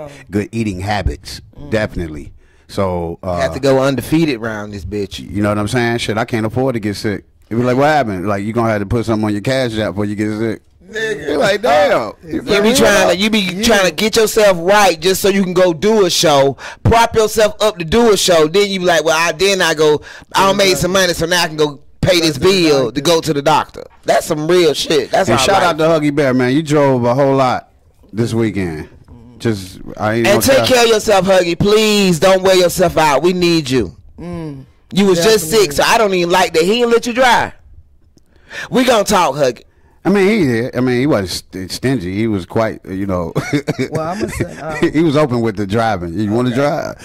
eating habits, definitely. So have to go undefeated around this bitch. you know what I'm saying? Shit, I can't afford to get sick. It be like, what happened? Like, you gonna have to put something on your cash app before you get sick. Nigga. You're like, damn. You be trying to get yourself right just so you can go do a show, prop yourself up to do a show. Then you be like, well, I don't made some money, so now I can go pay this bill to go to the doctor. That's some real shit. That's And all shout right. out to Huggy Bear, man. You drove a whole lot this weekend. Just I ain't And gonna take care of yourself, Huggy. Please don't wear yourself out. We need you. You was just sick, so I don't even like that. He didn't let you drive. We gonna talk, Huggy. I mean, he wasn't stingy. He was quite, Well, I'm gonna say, he was open with the driving. You want to drive?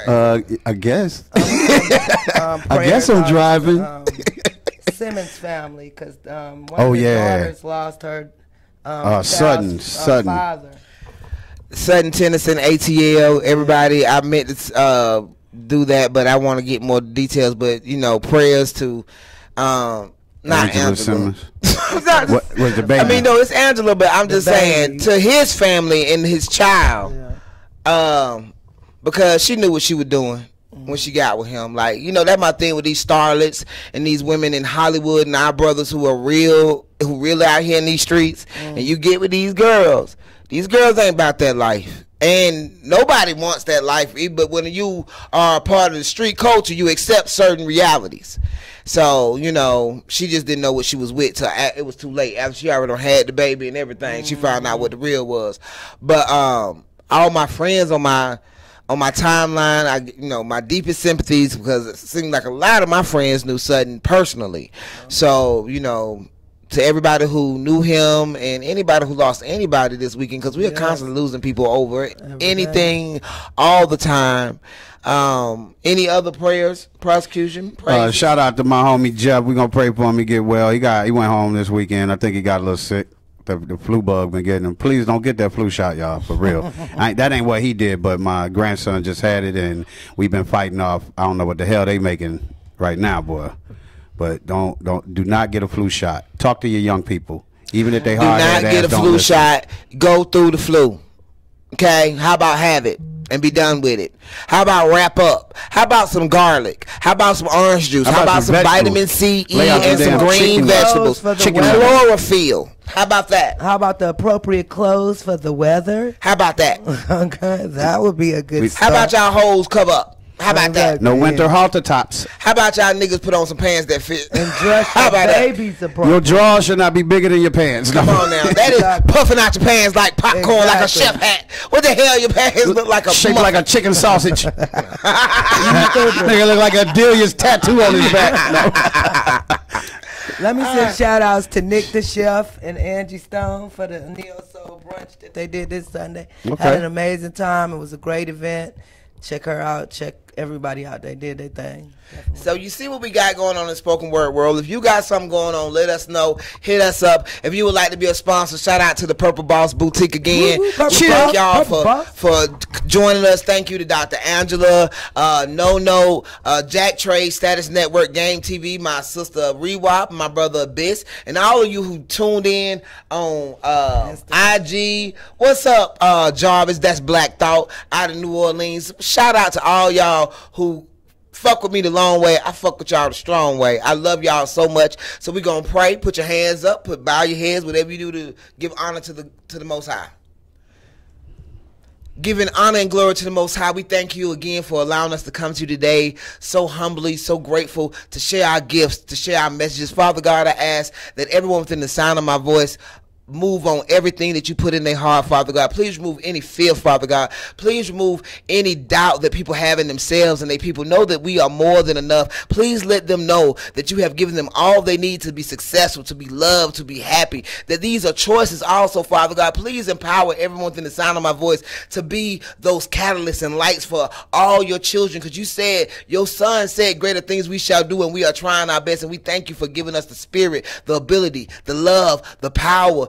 Okay. I guess. I prayers guess I'm out to, driving. Simmons family, because one Oh, of his yeah. daughters lost her Sutton. father. Sutton, Tennyson, ATL, everybody. I meant to do that, but I want to get more details. But prayers to not Angela. Simmons. It's not- What was the baby? I mean, no, it's Angela, but I'm just saying baby. to his family and his child, because she knew what she was doing when she got with him. Like, that's my thing with these starlets and these women in Hollywood and our brothers who really out here in these streets. And you get with these girls. These girls ain't about that life. And nobody wants that life. But when you are a part of the street culture, you accept certain realities. So, she just didn't know what she was with till it was too late. After she already had the baby and everything, she found out what the real was. But all my friends on my timeline, my deepest sympathies, because it seemed like a lot of my friends knew Sutton personally. So, to everybody who knew him and anybody who lost anybody this weekend, because we are constantly losing people over anything all the time. Any other prayers, prosecution? Shout out to my homie Jeff. We're gonna pray for him to get well. He went home this weekend. I think he got a little sick. The flu bug been getting him. Please don't get that flu shot, y'all, for real. That ain't what he did, but my grandson just had it, and we've been fighting off. I don't know what the hell they making right now, boy. But do not get a flu shot. Talk to your young people, even if they Do hard not get a flu shot. Go through the flu. Okay? How about have it and be done with it? How about wrap up? How about some garlic? How about some orange juice? How about some vitamin C, E, Lay out and some some damn green chicken vegetables? for the Chicken weather. chlorophyll. How about that? How about the appropriate clothes for the weather? How about that? Okay, that would be a good How about y'all hoes cover up? How about that? No winter halter tops. How about y'all niggas put on some pants that fit? And dress How your about that? babies Your appropriate. drawers should not be bigger than your pants. Come on now. That is Exactly. puffing out your pants like popcorn, like a Exactly. chef hat. What the hell your pants look like a Shaped muff- like a chicken sausage. Nigga look like a Delia's tattoo on his back. Let me send shout outs to Nick the Chef and Angie Stone for the Neo Soul brunch that they did this Sunday. Okay. Had an amazing time. It was a great event. Check her out. Check everybody out. They did their thing. Definitely. So you see what we got going on in the spoken word world. If you got something going on, let us know. Hit us up. If you would like to be a sponsor, shout out to the Purple Boss Boutique again. Thank y'all for joining us. Thank you to Dr. Angela, Jack Trade, Status Network, Game TV, my sister Rewop, my brother Abyss, and all of you who tuned in on IG. What's up, Jarvis? That's Black Thought out of New Orleans. Shout out to all y'all who fuck with me the long way. I fuck with y'all the strong way. I love y'all so much. So we gonna pray. Put your hands up. Bow your heads. Whatever you do to give honor to the Most High. Giving honor and glory to the Most High, we thank you again for allowing us to come to you today so humbly, so grateful to share our gifts, to share our messages. Father God, I ask that everyone within the sound of my voice move on everything that you put in their heart, Father God. Please remove any fear, Father God. Please remove any doubt that people have in themselves and they people know that we are more than enough. Please let them know that you have given them all they need to be successful, to be loved, to be happy, that these are choices also, Father God. Please empower everyone within the sound of my voice to be those catalysts and lights for all your children, because you said, your son said, greater things we shall do, and we are trying our best, and we thank you for giving us the spirit, the ability, the love, the power.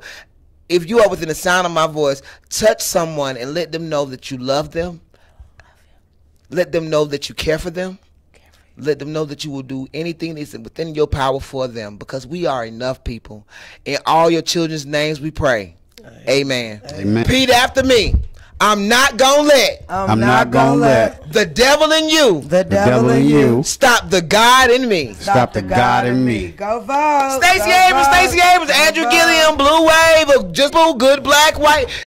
If you are within the sound of my voice, touch someone and let them know that you love them. Let them know that you care for them. Let them know that you will do anything that's within your power for them, because we are enough people. In all your children's names we pray. Amen. Amen. Repeat after me. I'm not gonna let I'm not gonna let the devil in you the devil in you stop the God in me. stop the God in me. Go vote. Stacey Abrams, Andrew Gilliam, Blue Wave, Just Blue, Good Black, White.